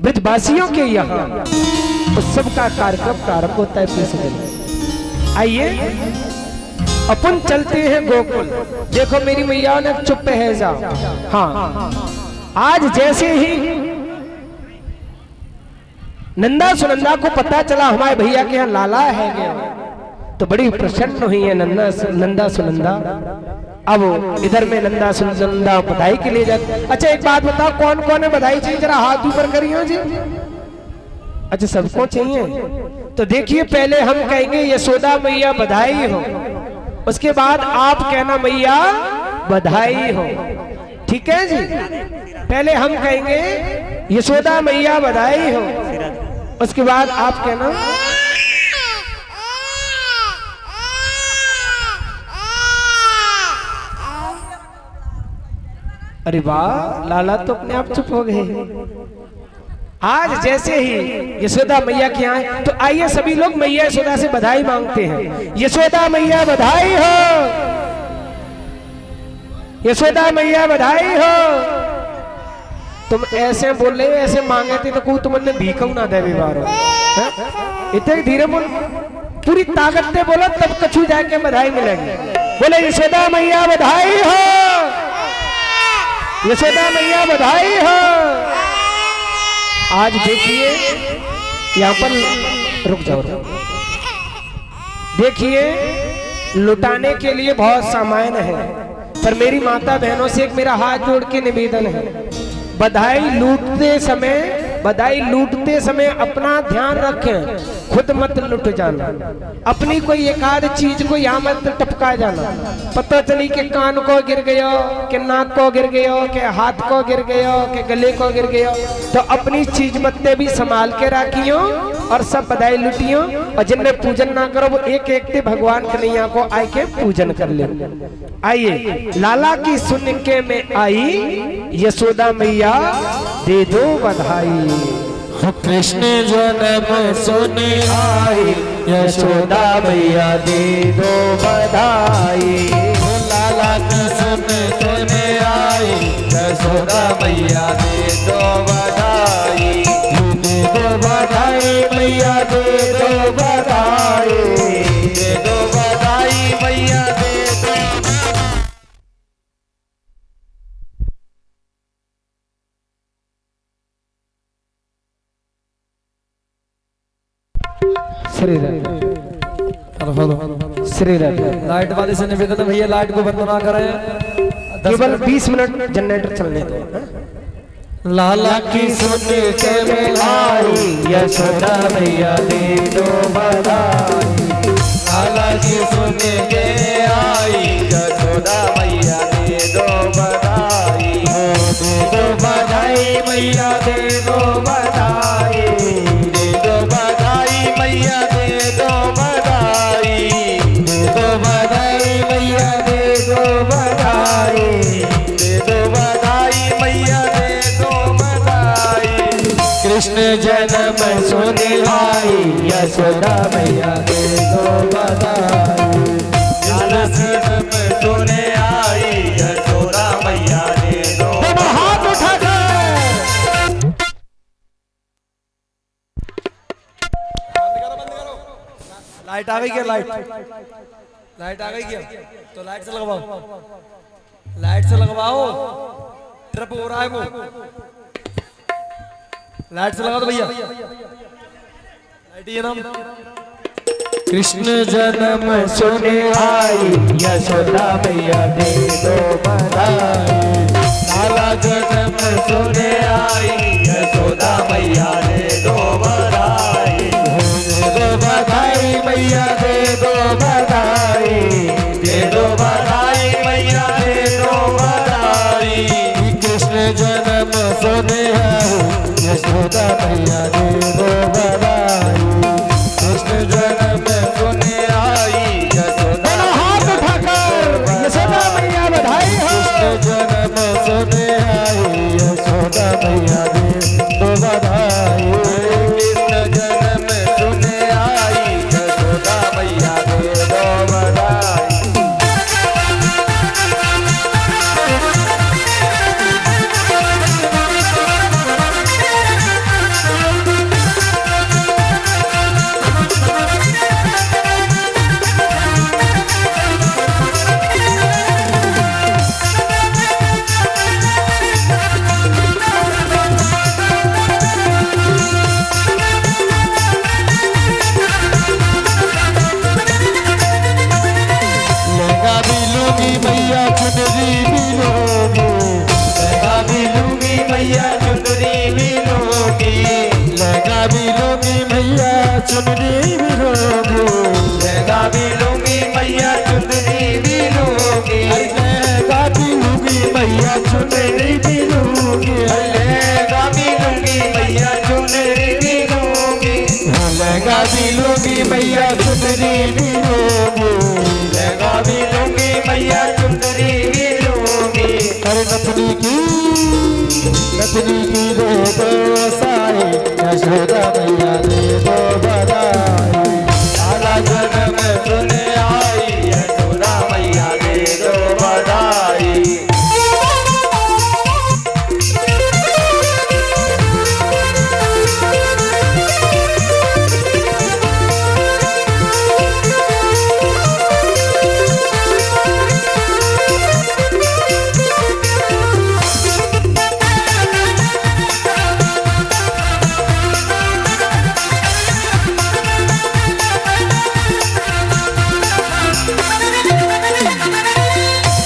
ब्रजवासियों के यहाँ उत्सव का कार्यक्रम प्रारंभ होता है। अपने सज्जनों आइए अपन चलते हैं गोकुल। देखो मेरी मैया ने चुप है जाओ। हाँ, आज जैसे ही नंदा सुनंदा को पता चला हमारे भैया के यहाँ लाला है गया, तो बड़ी प्रसन्न हुई है नंदा सुनंदा। अब इधर में नंदा सुनंदा बधाई के लिए जाते। अच्छा एक बात बताओ, कौन कौन है बधाई चाहिए, जरा हाथ ऊपर करिए जी। अच्छा सबको चाहिए, तो देखिए पहले हम कहेंगे यशोदा मैया बधाई हो, उसके बाद आप कहना मैया बधाई हो, ठीक है जी। पहले हम कहेंगे यशोदा मैया बधाई हो, उसके बाद आप कहना अरे वाह, लाला तो अपने आप चुप हो गए। आज जैसे ही यशोदा मैया के आए तो आइए सभी लोग मैया यशोदा से बधाई मांगते हैं। यशोदा मैया बधाई हो, यशोदा मैया बधाई हो। तुम ऐसे बोले ऐसे मांगे थे तो कोई तुमने भीख ना दे बार, इतने धीरे बोल, पूरी ताकत से बोलो तब कछु जाके बधाई मिलेगी। बोले यशोदा मैया बधाई हो, यशोदा मैया बधाई हो। आज देखिए यहाँ पर रुक जाओ, देखिए लुटाने के लिए बहुत सामान है, पर मेरी माता बहनों से एक मेरा हाथ जोड़ के निवेदन है, बधाई लूटते समय अपना ध्यान रखें, खुद मत लुट जाना। अपनी कोई एक आध चीज को यहाँ मत टपका जाना, पता चली कि कान को गिर गयो, कि नाक को गिर गयो, कि हाथ को गिर गयो, कि गले को गिर गयो। तो अपनी चीज बत्ते भी संभाल के रखियो और सब बधाई लुटियो, और जिनमें पूजन ना करो वो एक एक भगवान कन्हैया को आए के पूजन कर ले। आइए लाला की सुन के में आई यशोदा मैया दे दो बधाई। कृष्ण जन्म सुन आई यशोदा मैया दे दो बधाई। लाला की सुन आई यशोदा मैया दे दो बधाई। दे दो बधाई मैया दे दो बधाई, दे दो बधाई मैया दे दो। श्री श्री लाइट वाले से निवेदन है भैया लाइट को बंद ना करें, केवल 20 मिनट जनरेटर चलने दो। लाला की सुन के में आई यशोदा मैया दे दो बधाई। लाला की सुन के आई, यशोदा मैया दे दो बधाई, दे दो बधाई मैया दे दो बधाई, दे दो बधाई मैया दे दो बधाई, दे दो बधाई मैया दे दो बधाई, दे दो बधाई मैया दे दो बधाई। कृष्ण जन्म सुने आई, यशोदा मैया दे दो बधाई, लाला जन्म सुने आई, यशोदा मैया दे दो। हाथ उठाकर लाइट आ गई क्या? लाइट आ गई क्या? तो लाइट से लगवाओ, लाइट से लगवाओ, ट्रिप हो रहा है वो, लाइट से लगा दो भैया, लाइट ये नाम। कृष्ण जन्म सुने आई, यशोदा मैया दे दो बधाई, लाला जन्म सुने आई, यशोदा मैया दे दो बधाई, दे दो बधाई मैया दे दो बधाई, दे दो बधाई मैया दे दो बधाई। कृष्ण जन्म सुने आई, यशोदा मैया दे दो बधाई, कृष्ण जन्म सुने आई, यशोदा हाथ उठाकर यशोदा मैया बधाई हो। कृष्ण जन्म सुने आई, यशोदा मैया दे दो बधाई, कृष्ण जन्म सुने आई, यशोदा मैया दे दो बधाई। लहंगा भी लूंगी मैया चुनरी भी लूंगी, लहंगा भी लूंगी मैया चुनरी भी लूंगी, लहंगा भी लूंगी मैया चुनरी भी लूंगी, लहंगा भी लूंगी मैया चुनरी भी लूंगी, लहंगा भी लूंगी मैया चुनरी भी लूंगी, लहंगा भी लूंगी मैया चुनरी भी लूंगी, लहंगा भी लूंगी मैया चुनरी भी लूंगी, लहंगा भी लूंगी मैया चुनरी भी लूंगी। अरे नथनी की दे दो साई, यशोदा मैया दे दो बधाई, लाला जन्म सुने आई, यशोदा मैया दे दो बधाई।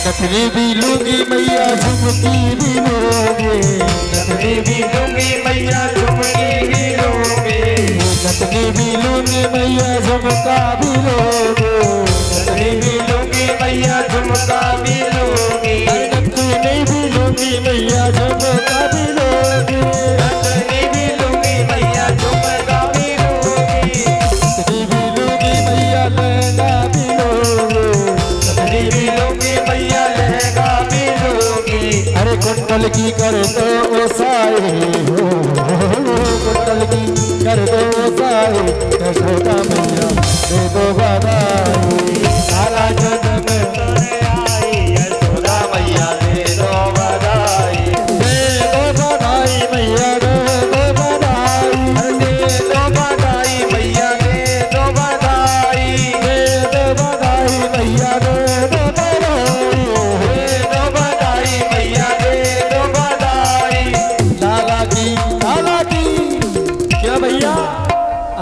नथनी भी लूंगी मैया झुमकी भी लूंगी, नथनी भी लूंगी मैया झुमकी भी लूंगी, नथनी भी लूंगी मैया झुमका भी लूंगी, नथनी भी लूंगी मैया झुमका भी लूंगी, नथनी भी लूंगी मैया झुमका भी लूंगी, नथनी भी लूंगी मैया झुमका भी लूंगी, नथनी भी लूंगी मैया लहंगा भी लूंगी, नथनी भी लूंगी मैया लहंगा भी लूंगी। अरे कुंडल की कर दो साई हो, कुंडल की कर दो साई, यशोदा मैया दे दो बधाई, लाला जन्म सुने आई, यशोदा मैया दे दो बधाई, दे दो बधाई मैया दे दो बधाई, दे दो बधाई मैया दे दो बधाई, दे दो बधाई मैया दे दो बधाई, दे दो बधाई मैया दे दो बधाई। लाला की क्या भैया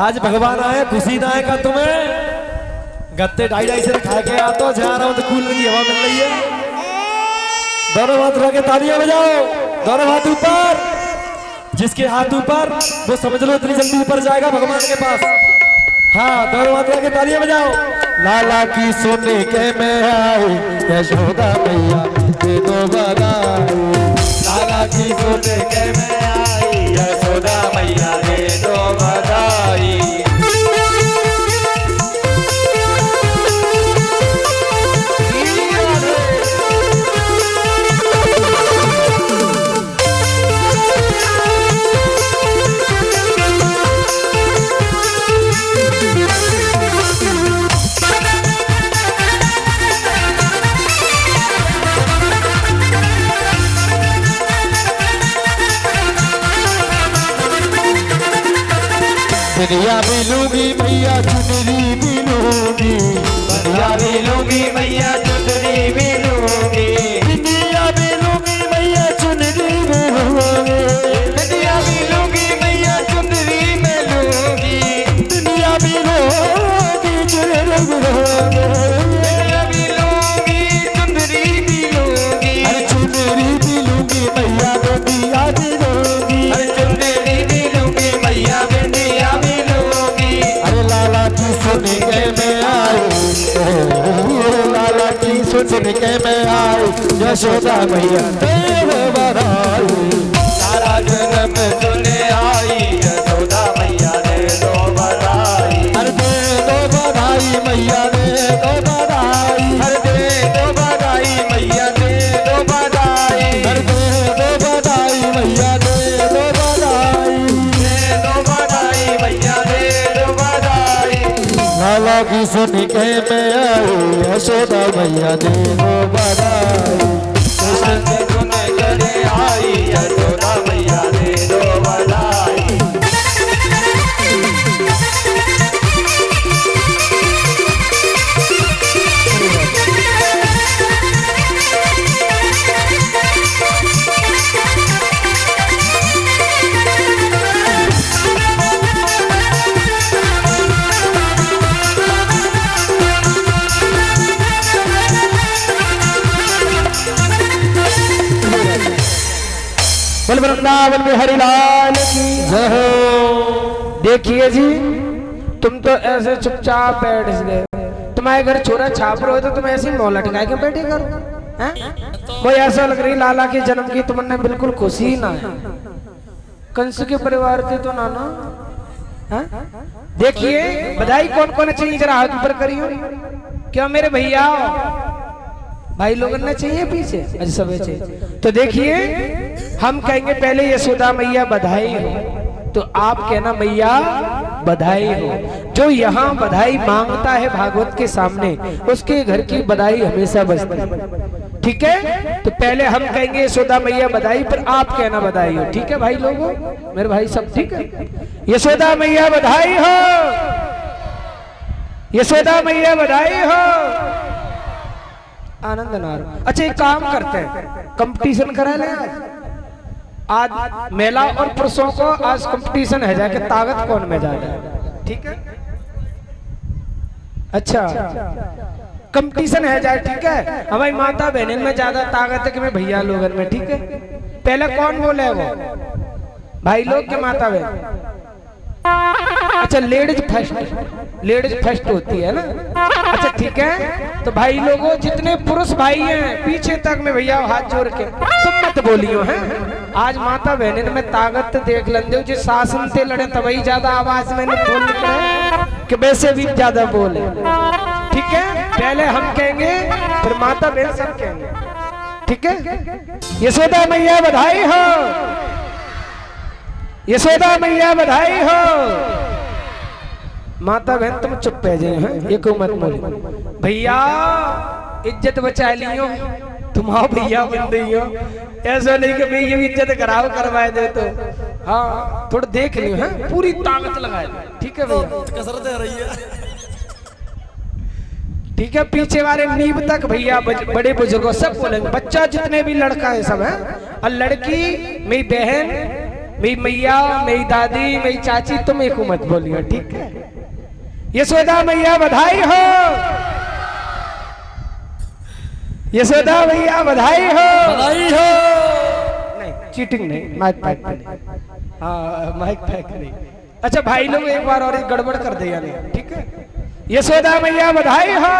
आज भगवान आए, खुशी ना आएगा तुम्हें? गत्ते ढाई से खा के आ तो जा रहा हूँ तो कूलर की हवा मिल रही है। दोनों हाथ लगा के तालियां बजाओ, दोनों हाथ ऊपर, जिसके हाथ ऊपर वो समझ लो इतनी जल्दी ऊपर जाएगा भगवान के पास। हाँ दोनों हाथ लगा के तालियां बजाओ। लाला की सुन के मैं आई यशोदा मैया दे दो बधाई। लाला की सुन के मैं आई यशोदा मैया दे दो बधाई। दुनिया भी लूंगी मैया चुनरी भी लूंगी। दुनिया भी लूंगी मैया चुनरी भी लूंगी। दुनिया भी लूंगी मैया चुनरी भी लूंगी। दुनिया भी लूंगी मैया चुनरी में लूंगी। दुनिया भी लूंगी चुनरी भी लूंगी। दुनिया भी लूंगी चुनरी भी लूंगी। अरे चुनरी भी लूंगी मैया दुनिया भी लूंगी। अरे चुनरी भी लूंगी मैया दुनिया भी लूंगी। अरे लाला की सुन के मैं आई लाला की सुन के मैं आई यशोदा मैया दे दो बधाई। लाला जन्म सुने आई यशोदा मैया दे दो बधाई। अरे दे दो बधाई मैया दे दो बधाई। अरे दे दो बधाई मैया दे दो बधाई। अरे दे दो बधाई मैया दे दो बधाई। दे दो बधाई मैया दे दो बधाई। लाला की सुन के मैं आई यशोदा मैया दे दो बधाई। कृष्ण की सुन के आई यशोदा मैया दे दो बधाई। बोल वृंदावन में हरिलाल की जय हो। देखिए जी तुम तो ऐसे चुपचाप बैठ गए। तुम्हारे घर छोरा छाप रहे हो तो तुम ऐसे मुंह लटकाए के बैठे करो हैं? कोई ऐसा लग रही लाला के जन्म की तुमने बिल्कुल खुशी ही ना है। कंस के परिवार थे तो नाना हैं? देखिए बधाई कौन कौन चाहिए जरा हाथ ऊपर करियो। क्या मेरे भैया भाई लोगों ने चाहिए पीछे अच्छा सब चाहिए तो देखिए हम कहेंगे पहले यशोदा मैया बधाई हो तो आप कहना मैया बधाई हो। जो यहाँ बधाई मांगता है भागवत के सामने उसके घर की बधाई हमेशा बजती है। ठीक है तो पहले हम कहेंगे यशोदा मैया बधाई पर आप कहना बधाई हो। ठीक है भाई लोगों मेरे भाई सब ठीक है। यशोदा मैया बधाई हो। यशोदा मैया बधाई हो। आनंद नार। अच्छा एक काम करते हैं कंपटीशन करा ले आज महिला और पुरुषों को आज कंपटीशन है जाके ताकत कौन में ज्यादा है। ठीक है अच्छा कंपटीशन है जाए ठीक है हमारी माता बहन में ज्यादा ताकत है कि मैं भैया लोगन में। ठीक है पहले कौन बोले वो भाई लोग के माता बहन। अच्छा लेडीज फर्स्ट होती है ना। अच्छा ठीक है तो भाई लोगों जितने पुरुष भाई हैं पीछे तक में भैया हाथ जोड़ के तुम मत बोलियो हैं। आज माता बहन में ताकत देख लेंगे जो शासन से लड़े तभी ज्यादा आवाज मैंने बोल निकले कि वैसे भी ज्यादा बोले। ठीक है पहले हम कहेंगे फिर माता बहन सब कहेंगे। ठीक है यशोदा मैया बधाई हो। यशोदा मैया बधाई हो। माता बहन तुम चुप पह जाए हैं एक मत बोले भैया इज्जत बचा लियो तुम्हारा भैया बन रही हो। ऐसा नहीं कि मैं ये इज्जत कराओ करवाए दे तो हाँ थोड़ा देख लियो है पूरी ताकत लगाए। ठीक है भैया कसरत है रही है। ठीक है पीछे वाले नींव तक भैया बड़े बुजुर्गों सब बोलेंगे बच्चा जितने भी लड़का है सब है और लड़की मेरी बहन मेरी मैया मेरी दादी मेरी चाची तुम एक मत बोलियो। ठीक है यशोदा मैया बधाई हो। यशोदा मैया बधाई हो। बधाई हो। नहीं चीटिंग नहीं माइक पैक नहीं। हाँ माइक पैक नहीं। अच्छा भाई लोग एक बार और एक गड़बड़ कर दिया नहीं। ठीक है यशोदा मैया बधाई हो।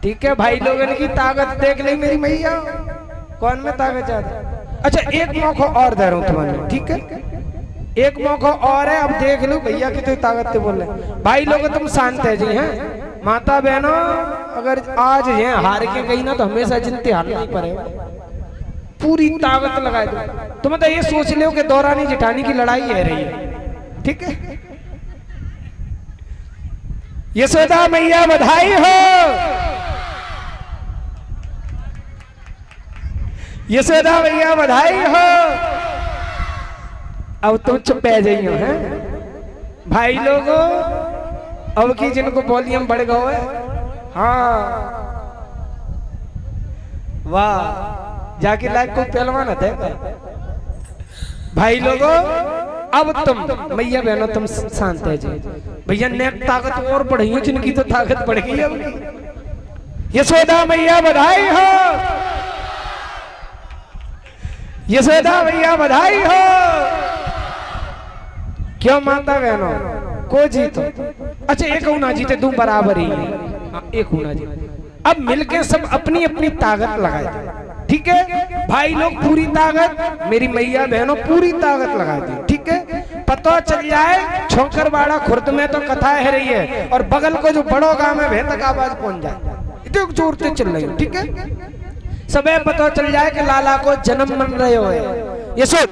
ठीक है भाई लोगों की ताकत देख ली मेरी मैया, कौन में ताकत ज्यादा। अच्छा एक मौका और दे रहा हूं तुम्हें, ठीक है एक मौका और है, अब देख लो भैया की तो ताकत से बोल रहे भाई लोग। तुम शांत है जी हैं माता बहनों, अगर आज ये हार के गई ना तो हमेशा जिनते हारना ही पड़ेगा, पूरी ताकत लगाए दो। तुम तो ये सोच लो कि दौरानी जेठानी की लड़ाई है रही है, ठीक है। यशोदा मैया बधाई हो, यशोदा मैया बधाई हो। अब तुम चुप पै जाइयो हैं भाई लोगों, अब की जिनको वॉल्यूम बढ़ गए है। हाँ वाह, जाके लाइव को पहलवान है भाई लोगों। अब तुम मैया बहनों तुम शांत है जी, भैया ने ताकत और बढ़ी है, जिनकी तो ताकत बढ़ गई अब। यशोदा मैया बधाई हो, यशोदा मैया बधाई हो। क्यों माता बहनों को जीतो। अच्छा एक ना जीते दो बराबर ही है, एक ना जीते। अब मिलके सब अपनी अपनी ताकत लगाए, ठीक है भाई लोग पूरी ताकत, मेरी मैया बहनों पूरी ताकत लगा दी, ठीक है। पता चल जाए छोकरवाड़ा खुर्द में तो कथा है रही है, और बगल को जो बड़ो गांव में भे तक आवाज पहुंच जाए, इतने जोर से चल रही है, ठीक है। सबे पता चल जाए कि लाला को जन्म मन रहे हो। ये सो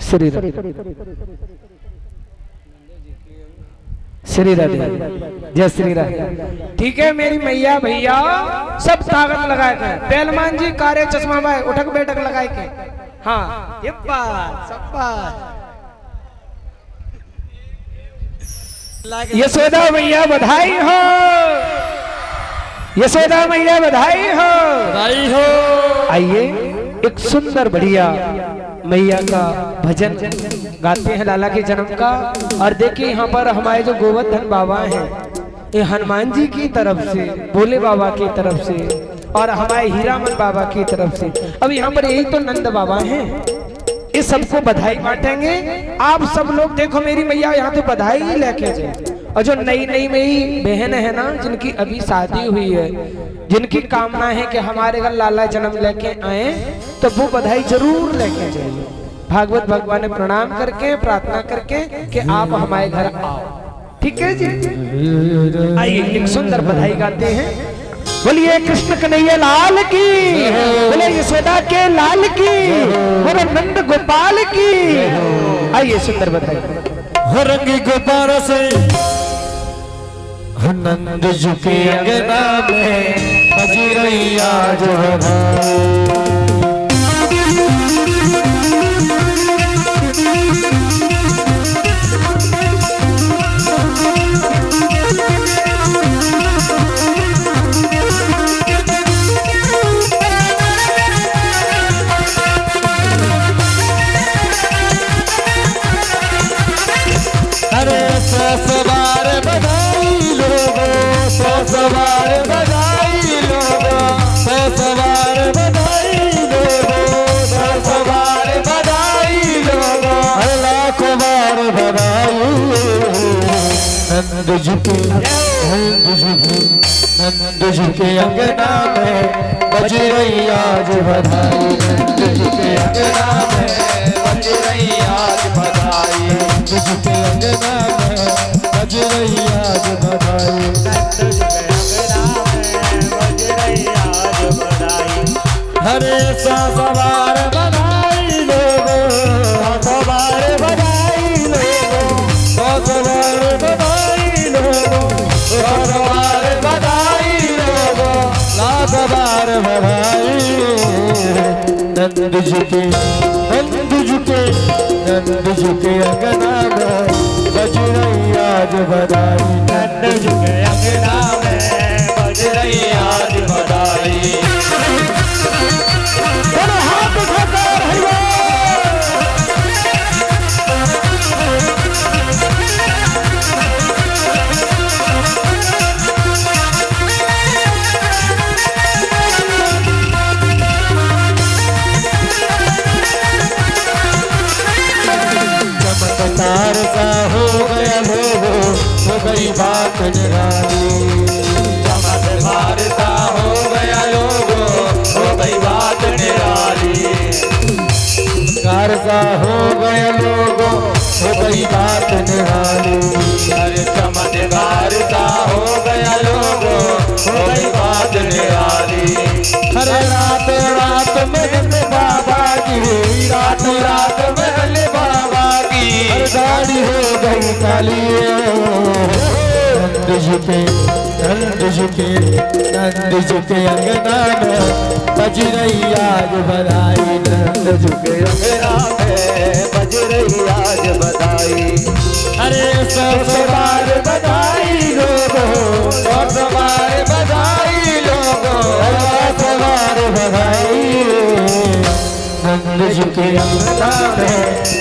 श्री राधे, श्री राधे, जय श्री राधे। ठीक है मेरी मैया भैया सब ताकत लगाए थे। पहलवान जी कारे चश्मा भाई उठक बैठक लगाए के। हाँ ये बात सब बात। यशोदा मैया बधाई हो, यशोदा मैया बधाई हो, बधाई हो। आइए एक सुंदर बढ़िया मैया का भजन गाते हैं लाला के जन्म का। और देखिए यहाँ पर हमारे जो गोवर्धन बाबा हैं, ये हनुमान जी की तरफ से, भोले बाबा की तरफ से, और हमारे हीरामन बाबा की तरफ से। अब यहाँ पर यही तो नंद बाबा हैं, ये सबको बधाई बांटेंगे। आप सब लोग देखो मेरी मैया यहाँ तो बधाई ही लेके जाए। और जो नई नई मेरी बहन है ना, जिनकी अभी शादी हुई है, जिनकी कामना है कि हमारे घर लाला जन्म लेके आए, तो वो बधाई जरूर लेके जाइए। भागवत भगवान ने प्रणाम करके प्रार्थना करके कि आप हमारे घर आओ, ठीक है जी। आइए एक सुंदर बधाई गाते हैं। बोलिए कृष्ण कन्हैया लाल की, बोले यशोदा के लाल की, बोले नंद गोपाल की। आइए सुंदर बधाई। रंगी गुब्बारों से नंद जी के अंगना में बजी रही आज अरे सवार बधाई लोगो, सवार बधाई लोगो, सवार बधाई लोगो, सवार बधाई लोगो, लाखों बार बधाई। नंद जी के, नंद जी के, नंद जी के अंगना में बज रही आज बधाई। नंद जी के अंगना में बज रही आज बधाई। नंद जी के अंगना में बज रही आज बधाई। नंद जी के अंगना में बज रही आज बधाई। हरे सवार बधाई लोगो, सवार बधाई लोगो, सवार बधाई लोगो, सवार बधाई लोगो, लाख बार बधाई। नंद जी के, नंद जी के, नंद जी के अंगना में बज रही आज बधाई। नंद जी के अंगना में बज रही आज बधाई। अरे रात रात महल बाबा की, रात रात महल बाबा की, अरे गाड़ी हो गई काली। नंद जी के अंगना में बज रही आज बधाई, नंद जी के अंगना में बज रही आज बधाई। अरे सौ बार बधाई लोगों, सौ बार बधाई लोगों, सौ बार बधाई। नंद जी के अंगना में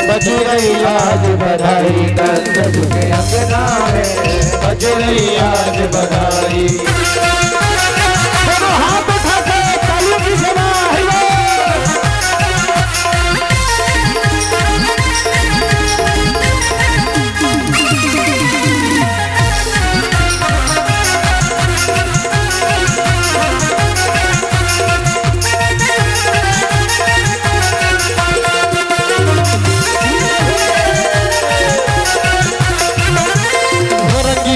बज रही आज बधाई, नंद जी के अंगना में बज रही आज बधाई। दोनों हाथ उठा के तालियों की सेवा है।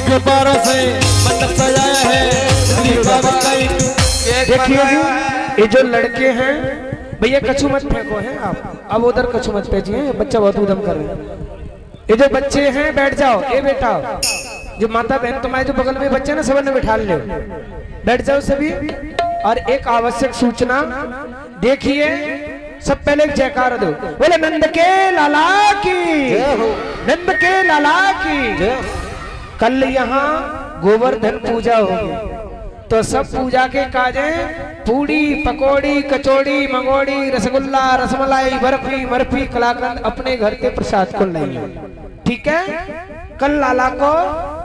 गुब्बारों से मंडप सजाया है। देखिए जी, ये जो लड़के हैं भैया, कछु मत फेंको हैं आप, अब उधर कछु मत फेंचिए, बच्चा बहुत उधम कर रहे हैं। ये जो बच्चे हैं बैठ जाओ, ए बेटा, जो माता बहन तुम्हारे जो बगल में बच्चे ना सब ने बिठा ले, बैठ जाओ सभी। और एक आवश्यक सूचना, देखिए सब पहले एक जयकार दो, बोले नंद के लाला की, नंद के लाला की। कल यहाँ गोवर्धन पूजा होगी, तो सब पूजा के काजे पूड़ी पकौड़ी कचौड़ी मंगोड़ी रसगुल्ला रसमलाई बर्फी मर्फी कलाकंद अपने घर के प्रसाद को लाइए, ठीक है। कल लाला को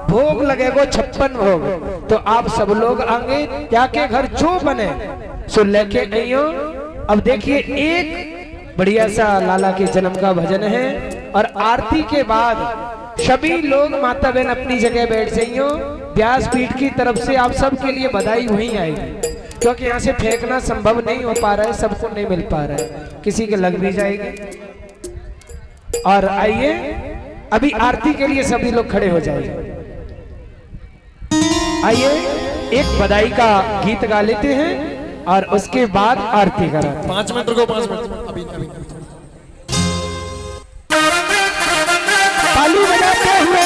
भोग लगेगा 56 भोग, तो आप सब लोग आगे जाके घर जो बने सो लेके आइयो। अब देखिए एक बढ़िया सा लाला के जन्म का भजन है, और आरती के बाद सभी लोग माता बहन अपनी जगह बैठ जाइयो। व्यासपीठ की तरफ से आप सब के लिए बधाई वहीं आएगी, क्योंकि यहाँ से फेंकना संभव नहीं हो पा रहा है, सबको नहीं मिल पा रहा है, किसी के लग भी जाएगी। और आइए अभी आरती के लिए सभी लोग खड़े हो जाइए। आइए एक बधाई का गीत गा लेते हैं और उसके बाद आरती कराते हैं। 5 मिनट रुको, 5 मिनट अभी अभी ताली बजाते हुए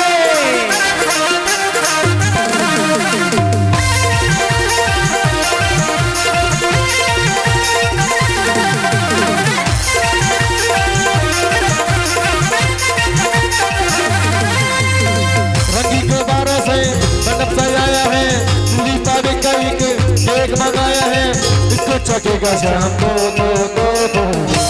रंगी गुब्बारों से मंडप सजाया है, दीपावली का एक केक मंगाया है, इसको चखेगा शाम को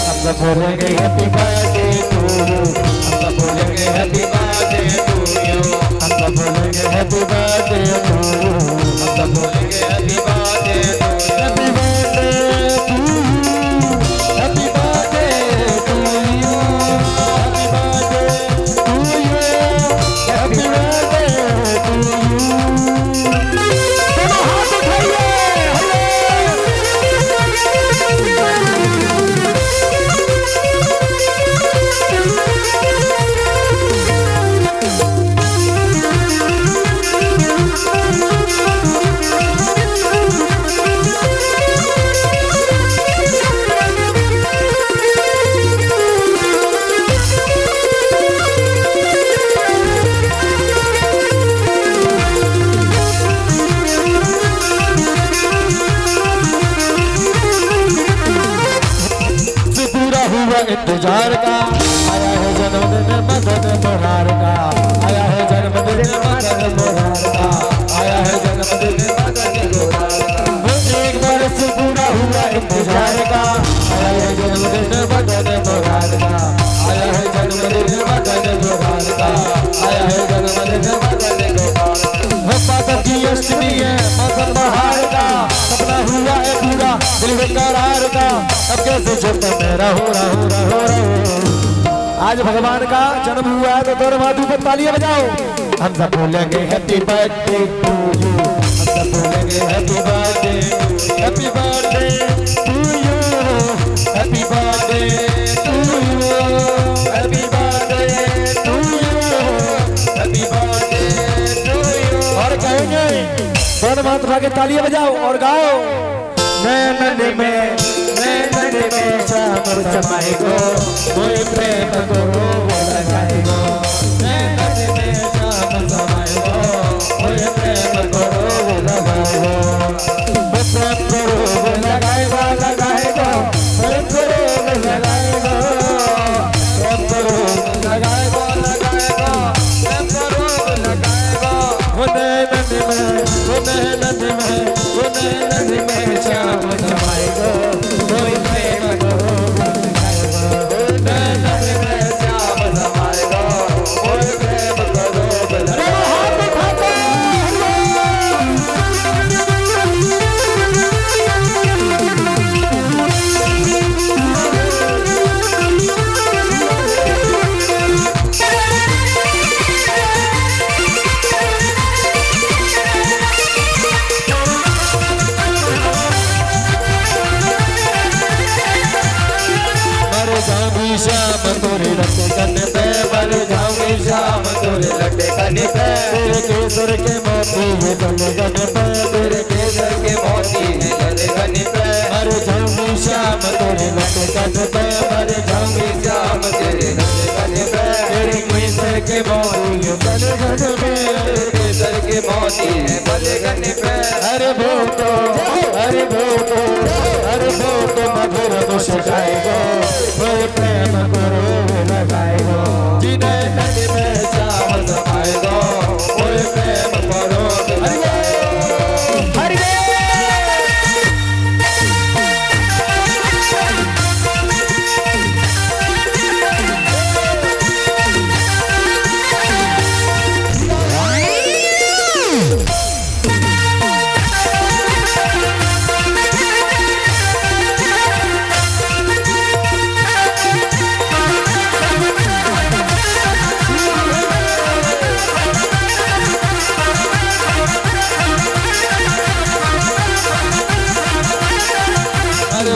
हम सब बोलेंगे हैप्पी बर्थडे टू यू, हम सब बोलेंगे हैप्पी बर्थडे टू यू, हम सब बोलेंगे हैप्पी बर्थडे टू यू, हम सब बोलेंगे happy birthday to you, happy birthday to you, happy birthday to you, happy birthday to you, happy birthday to you. दोनों हाथ उठाइए। इंतजार का आया है जन्मदिन मदन मोहर का, आया है जन्मदिन मदन मोहर का, आया है जन्मदिन मदन मोहर का। एक बरस पूरा हुआ इंतजार का, आया है जन्मदिन मदन मोहर का, आया है जन्मदिन मदन मोहर का, आया है जन्मदिन मदन मोहर का। माता की अष्टमी है मौसम बहार का, सपना हुआ है पूरा दिल बेकरार का, अब कैसे चुप मेरा हो रहा। आज भगवान का जन्म हुआ है तो दोनों हाथों पर तालियां बजाओ। हम सब बोलेंगे हैप्पी बर्थडे टू यू, हम सब बोलेंगे happy birthday, happy birthday to you, happy birthday to you, happy birthday to you, happy birthday to you. और कहेंगे दोनों हाथ उठा के तालियां बजाओ और गाओ, नैनन में श्याम समाए गो मोहि प्रेम को लगाए गो नैनन में श्याम समाए गो मोहि प्रेम को लगाए गो प्रेम को लगाए गो प्रेम को लगाए गो प्रेम को लगाए गो प्रेम को लगाए गो वो नैनन में श्याम समाए गो मोहि प्रेम को लगाए गो नैनन में श्याम समाए गो मोहि प्रेम को लगाए गो श्याम तोरे लटे कने पे मर जाऊंगी श्याम तोरे लटे कने पे तेरे केसर के मोती है गले गने पे तेरे केसर के मोती है गले गने पे मर जाऊंगी श्याम तोरे लटे कने पे मर जाऊंगी श्याम तेरे लटे कने पे तेरे केसर के मोती है गले गने पे तेरे केसर के मोती है गले गने पे अरे भोटो मधुर दुष गाएगो मोहि प्रेम करो लगाएगो जिने नदी में श्याम समाएगो मोहि प्रेम करो हरि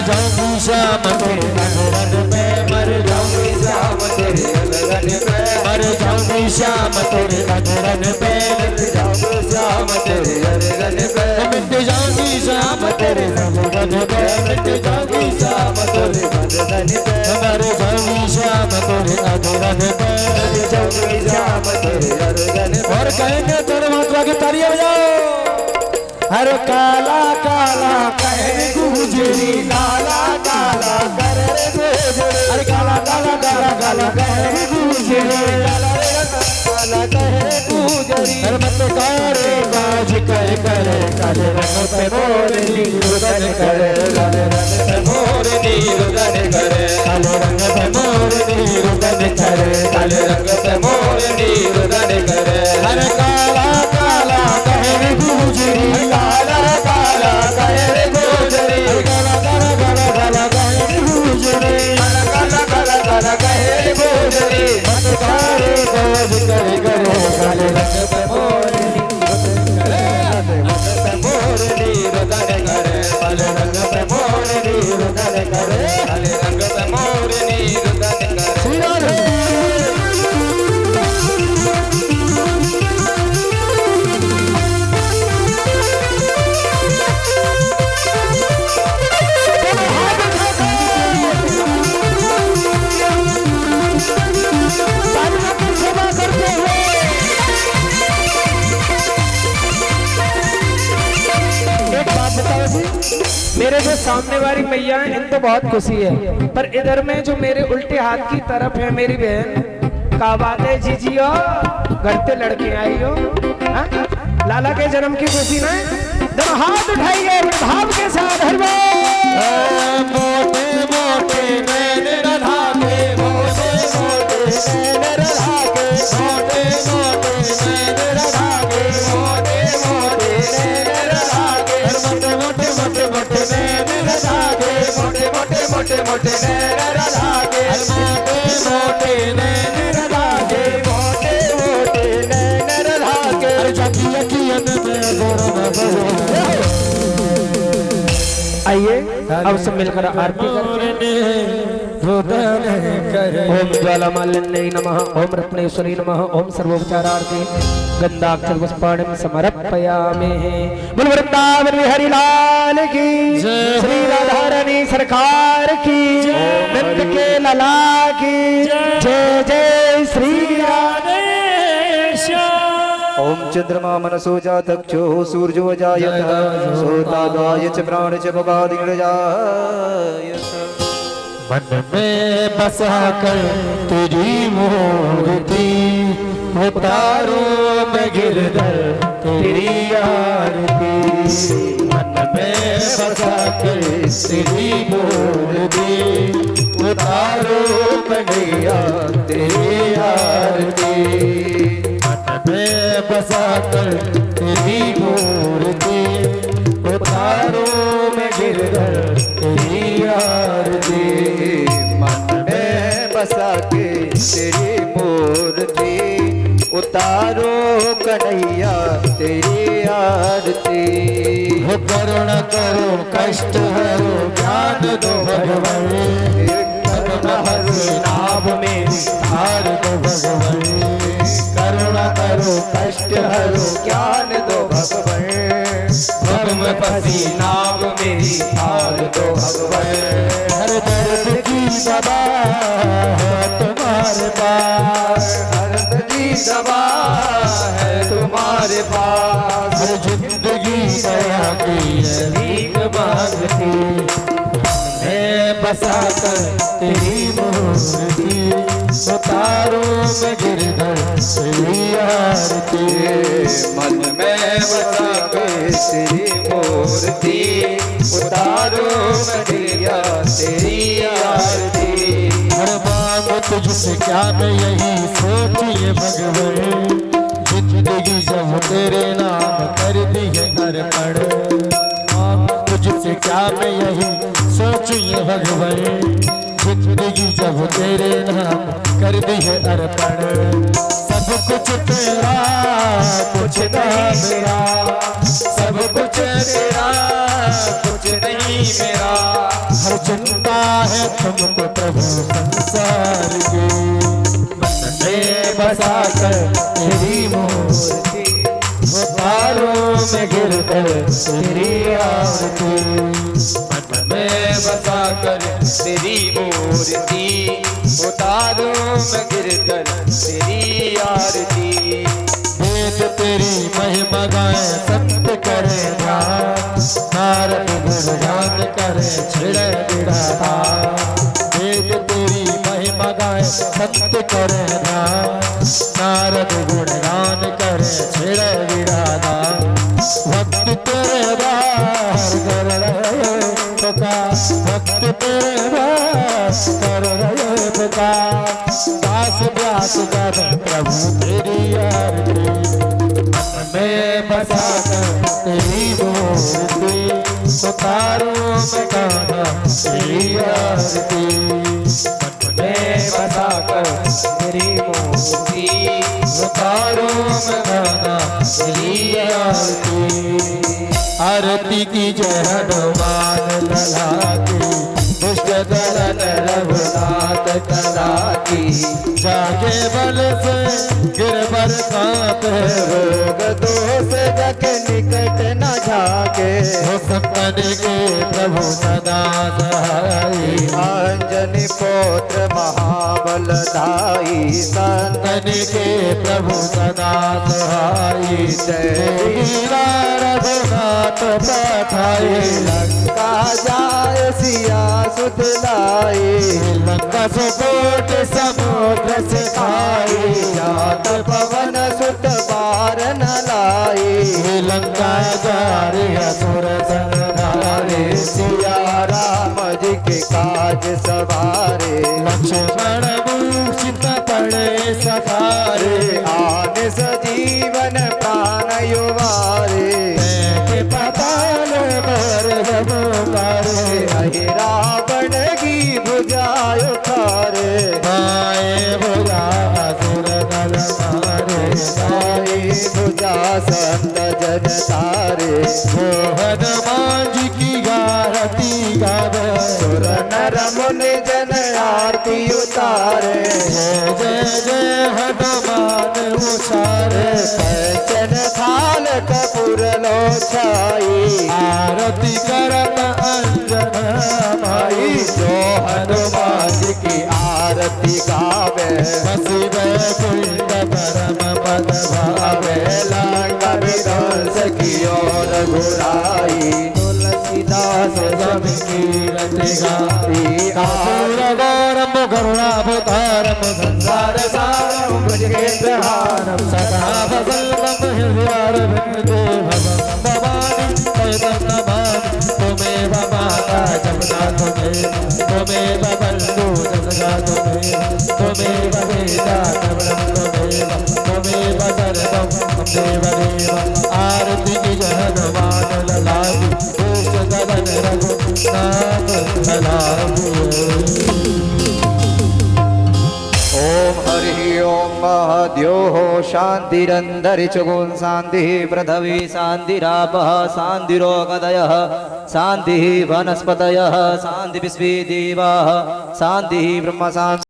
जाऊंगी श्याम तेरे लगन पे मर जाऊंगी श्याम तेरे लगन पे मर जाऊंगी श्याम तेरे लगन पे मिट जाऊंगी श्याम तेरे लगन पे मिट जाऊंगी श्याम तेरे लगन पे मिट जाऊंगी श्याम तेरे लगन पे मर जाऊंगी श्याम तेरे लगन पे मिट जाऊंगी श्याम तेरे लगन पे और कहेंगे तेरे महात्मा की तालियां बजाओ हर काला काला कहरे गुजरी काला काला कहरे गुजरी अरे काला काला काला काला कहरे गुजरी काला कहरे गुजरी हर मत करे बाज करे करे काले रंग पे मोर नीरुदन करे काले रंग पे मोर नीरुदन करे काले रंग पे मोर नीरुदन करे काले रंग पे मोर नीरुदन करे हर काला काला कहरे गुजरी काला काला कहरे गुजरी काला काला काला काला कहरे गुजरी काला काला काला कहरे गुजरी मत करे बाज करे करे काले रंग पे मोर नीरुदन करे काले रंग पे मोर नीरुदन करे काले रंग पे मोर नीरुदन करे मेरे जो सामने वाली मैया है इनको बहुत खुशी है, पर इधर में जो मेरे उल्टे हाथ की तरफ है मेरी बहन, का बात है जीजियो घर से लड़के आई हो, लाला के जन्म की खुशी ना, जब हाथ उठाइए भाव के साथ हर मोटे मोटे नैन राधा के मोटे मोटे नैन राधा के मोटे मोटे नैन राधा के मोटे मोटे नैन राधा के मोटे मोटे मोटे नैन राधा के मोटे मोटे मोटे मोटे नैन राधा के मोटे मोटे नैन राधा के मोटे मोटे नैन राधा के जब यकीन में आइए अब सब मिलकर आरती करें। उद्बोधन करे। ओम ज्वालामालिन्यै नमः, ओम रत्नेश्वरी नमः, ओम सर्वोपचारार्थे गंधाक्षर पुष्पाणि समर्पयामि। बोल वृंदावन बिहारी लाल की, श्री राधा रानी सरकार की, नंद के लाला की जय जय श्री राधे। ओम चंद्रमा मनसो जातक्षो सूर्यो जायत सोतागाय च प्राण च बबादिग्रजायत। मन में बसा कर तेरी मूर्ति, उतारूं मैं गिरधर तेरी आरती। मन में बसा कर तेरी मूर्ति, उतारूं मैं गैया तेरी आरती। मैं बसा कर तेरी मूर्ति, उतारूं मैं गिरधर तेरी आरती। मन में बसा के तेरी मूर्ति, उतारो कन्हैया तेरी आरती। हो करुणा करो कष्ट हरो ज्ञान दो भगवान, करुणा हरो नाम में हार दो भगवान। करुणा करो कष्ट हरो ज्ञान दो भगवान, भगवती नाम में हार दो भगवान। हर दर्द की दवा है तुम्हारे पास, हर दर्द की दवा है तुम्हारे पास। हर जिंदगी दया की है भीख मांगती। मैं बसा कर तेरी मूर्ति, उतारूं मैं गिरधर तेरी आरती। मन में बसा के तेरी मूर्ति, उतारो कन्हैया तेरी आरती। हर मांग तुझसे क्या मैं यही सोचिए भगवान, जिंदगी जब तेरे नाम कर दी है अर्पण। मांग तुझसे क्या मैं यही सोचिए भगवान, जिंदगी जब तेरे नाम कर दी है अर्पण। सब कुछ तेरा कुछ नहीं मेरा, सब कुछ तेरा कुछ नहीं मेरा। हर चिंता है तुमको प्रभु संसार की। मन में बसा कर तेरी मूर्ति, उतारूं मैं गिरधर तेरी आरती। मन में बसा कर तेरी मूर्ति, उतारूं मैं गिरधर तेरी आरती। वेद तेरी महिमा गाए संत करे ध्यान, नारद गुणगान करे छिड़े बिड़ाता। वेद तेरी महिमा गाए संत करे ध्यान, नारद गुणगान करे छिड़े बिड़ाता। भक्त तेरे बार कर रहे पुकार, भक्त तेरे बार कर रहे पुकार। दास व्यास कर प्रभु तेरी आरती। मन में बसा कर तेरी मूर्ति, उतारूं मैं गाना तेरी आरती। मन में बसा कर तेरी मूर्ति, उतारूं मैं गाना तेरी आरती। आरती की जय हनुमान लला की, दुष्ट दलन रघुनाथ कला की। जागे बल से गिरबर कांपे, रोग दोष जग निकट न जाके। हो सपन के प्रभु सदा सहाई, अंजनी पुत्र महाबलदाई। संतन के प्रभु सदा सहाई। जय रघुनाथ पठाई, लंका जाय सिया सुत लाई। लंका सुकोट समुद्र से खाई। जात पवन सुत बार न लाई। लंका जारे असुर संहारे, सिया राम जी के काज सवारे। लक्ष्मण मूर्छित पड़े सखारे। आन सजीवन प्राण युवारे। पाताल भर जबुकारे, अहि रावण की भुजा उठारे। बाएं भुजा असुर दल मारे। दाई भुजा संत जन तारे। वो हनुमान जी की गारती गावे, सुर नर मुनि जन आरती उतारे जय जय हनुमान उतारे कंचन थाल कपूर लो छाई आरती करत अंजन माई जो हनुमान की आरती गावे बसी कुंड परम पद भावे लंका विध्वंस की ओर घुराई तुलसीदास जब कीरत गाई आपूर गौरम करुणावतारम संसार सारम भुजगेन्द्रहारम सदा वसंतम हृदयारविंदे भवम भवानी तयतम नमामि त्वमेव माता जमुना त्वमेव बन्धु जसगा त्वमेव वेदा कवरम त्वमेव सर्वं देव आरती की हनुमान ललाटि घोष गगन रघुनाथ ललाटि ओम हरि ओम महद्योः शान्तिरन्तरिक्षगुं शान्तिः पृथिवी शान्तिरापः शान्तिरोगदयः शान्तिः वनस्पतयः शान्तिः विश्वे देवाः शान्तिः ब्रह्म शान्ति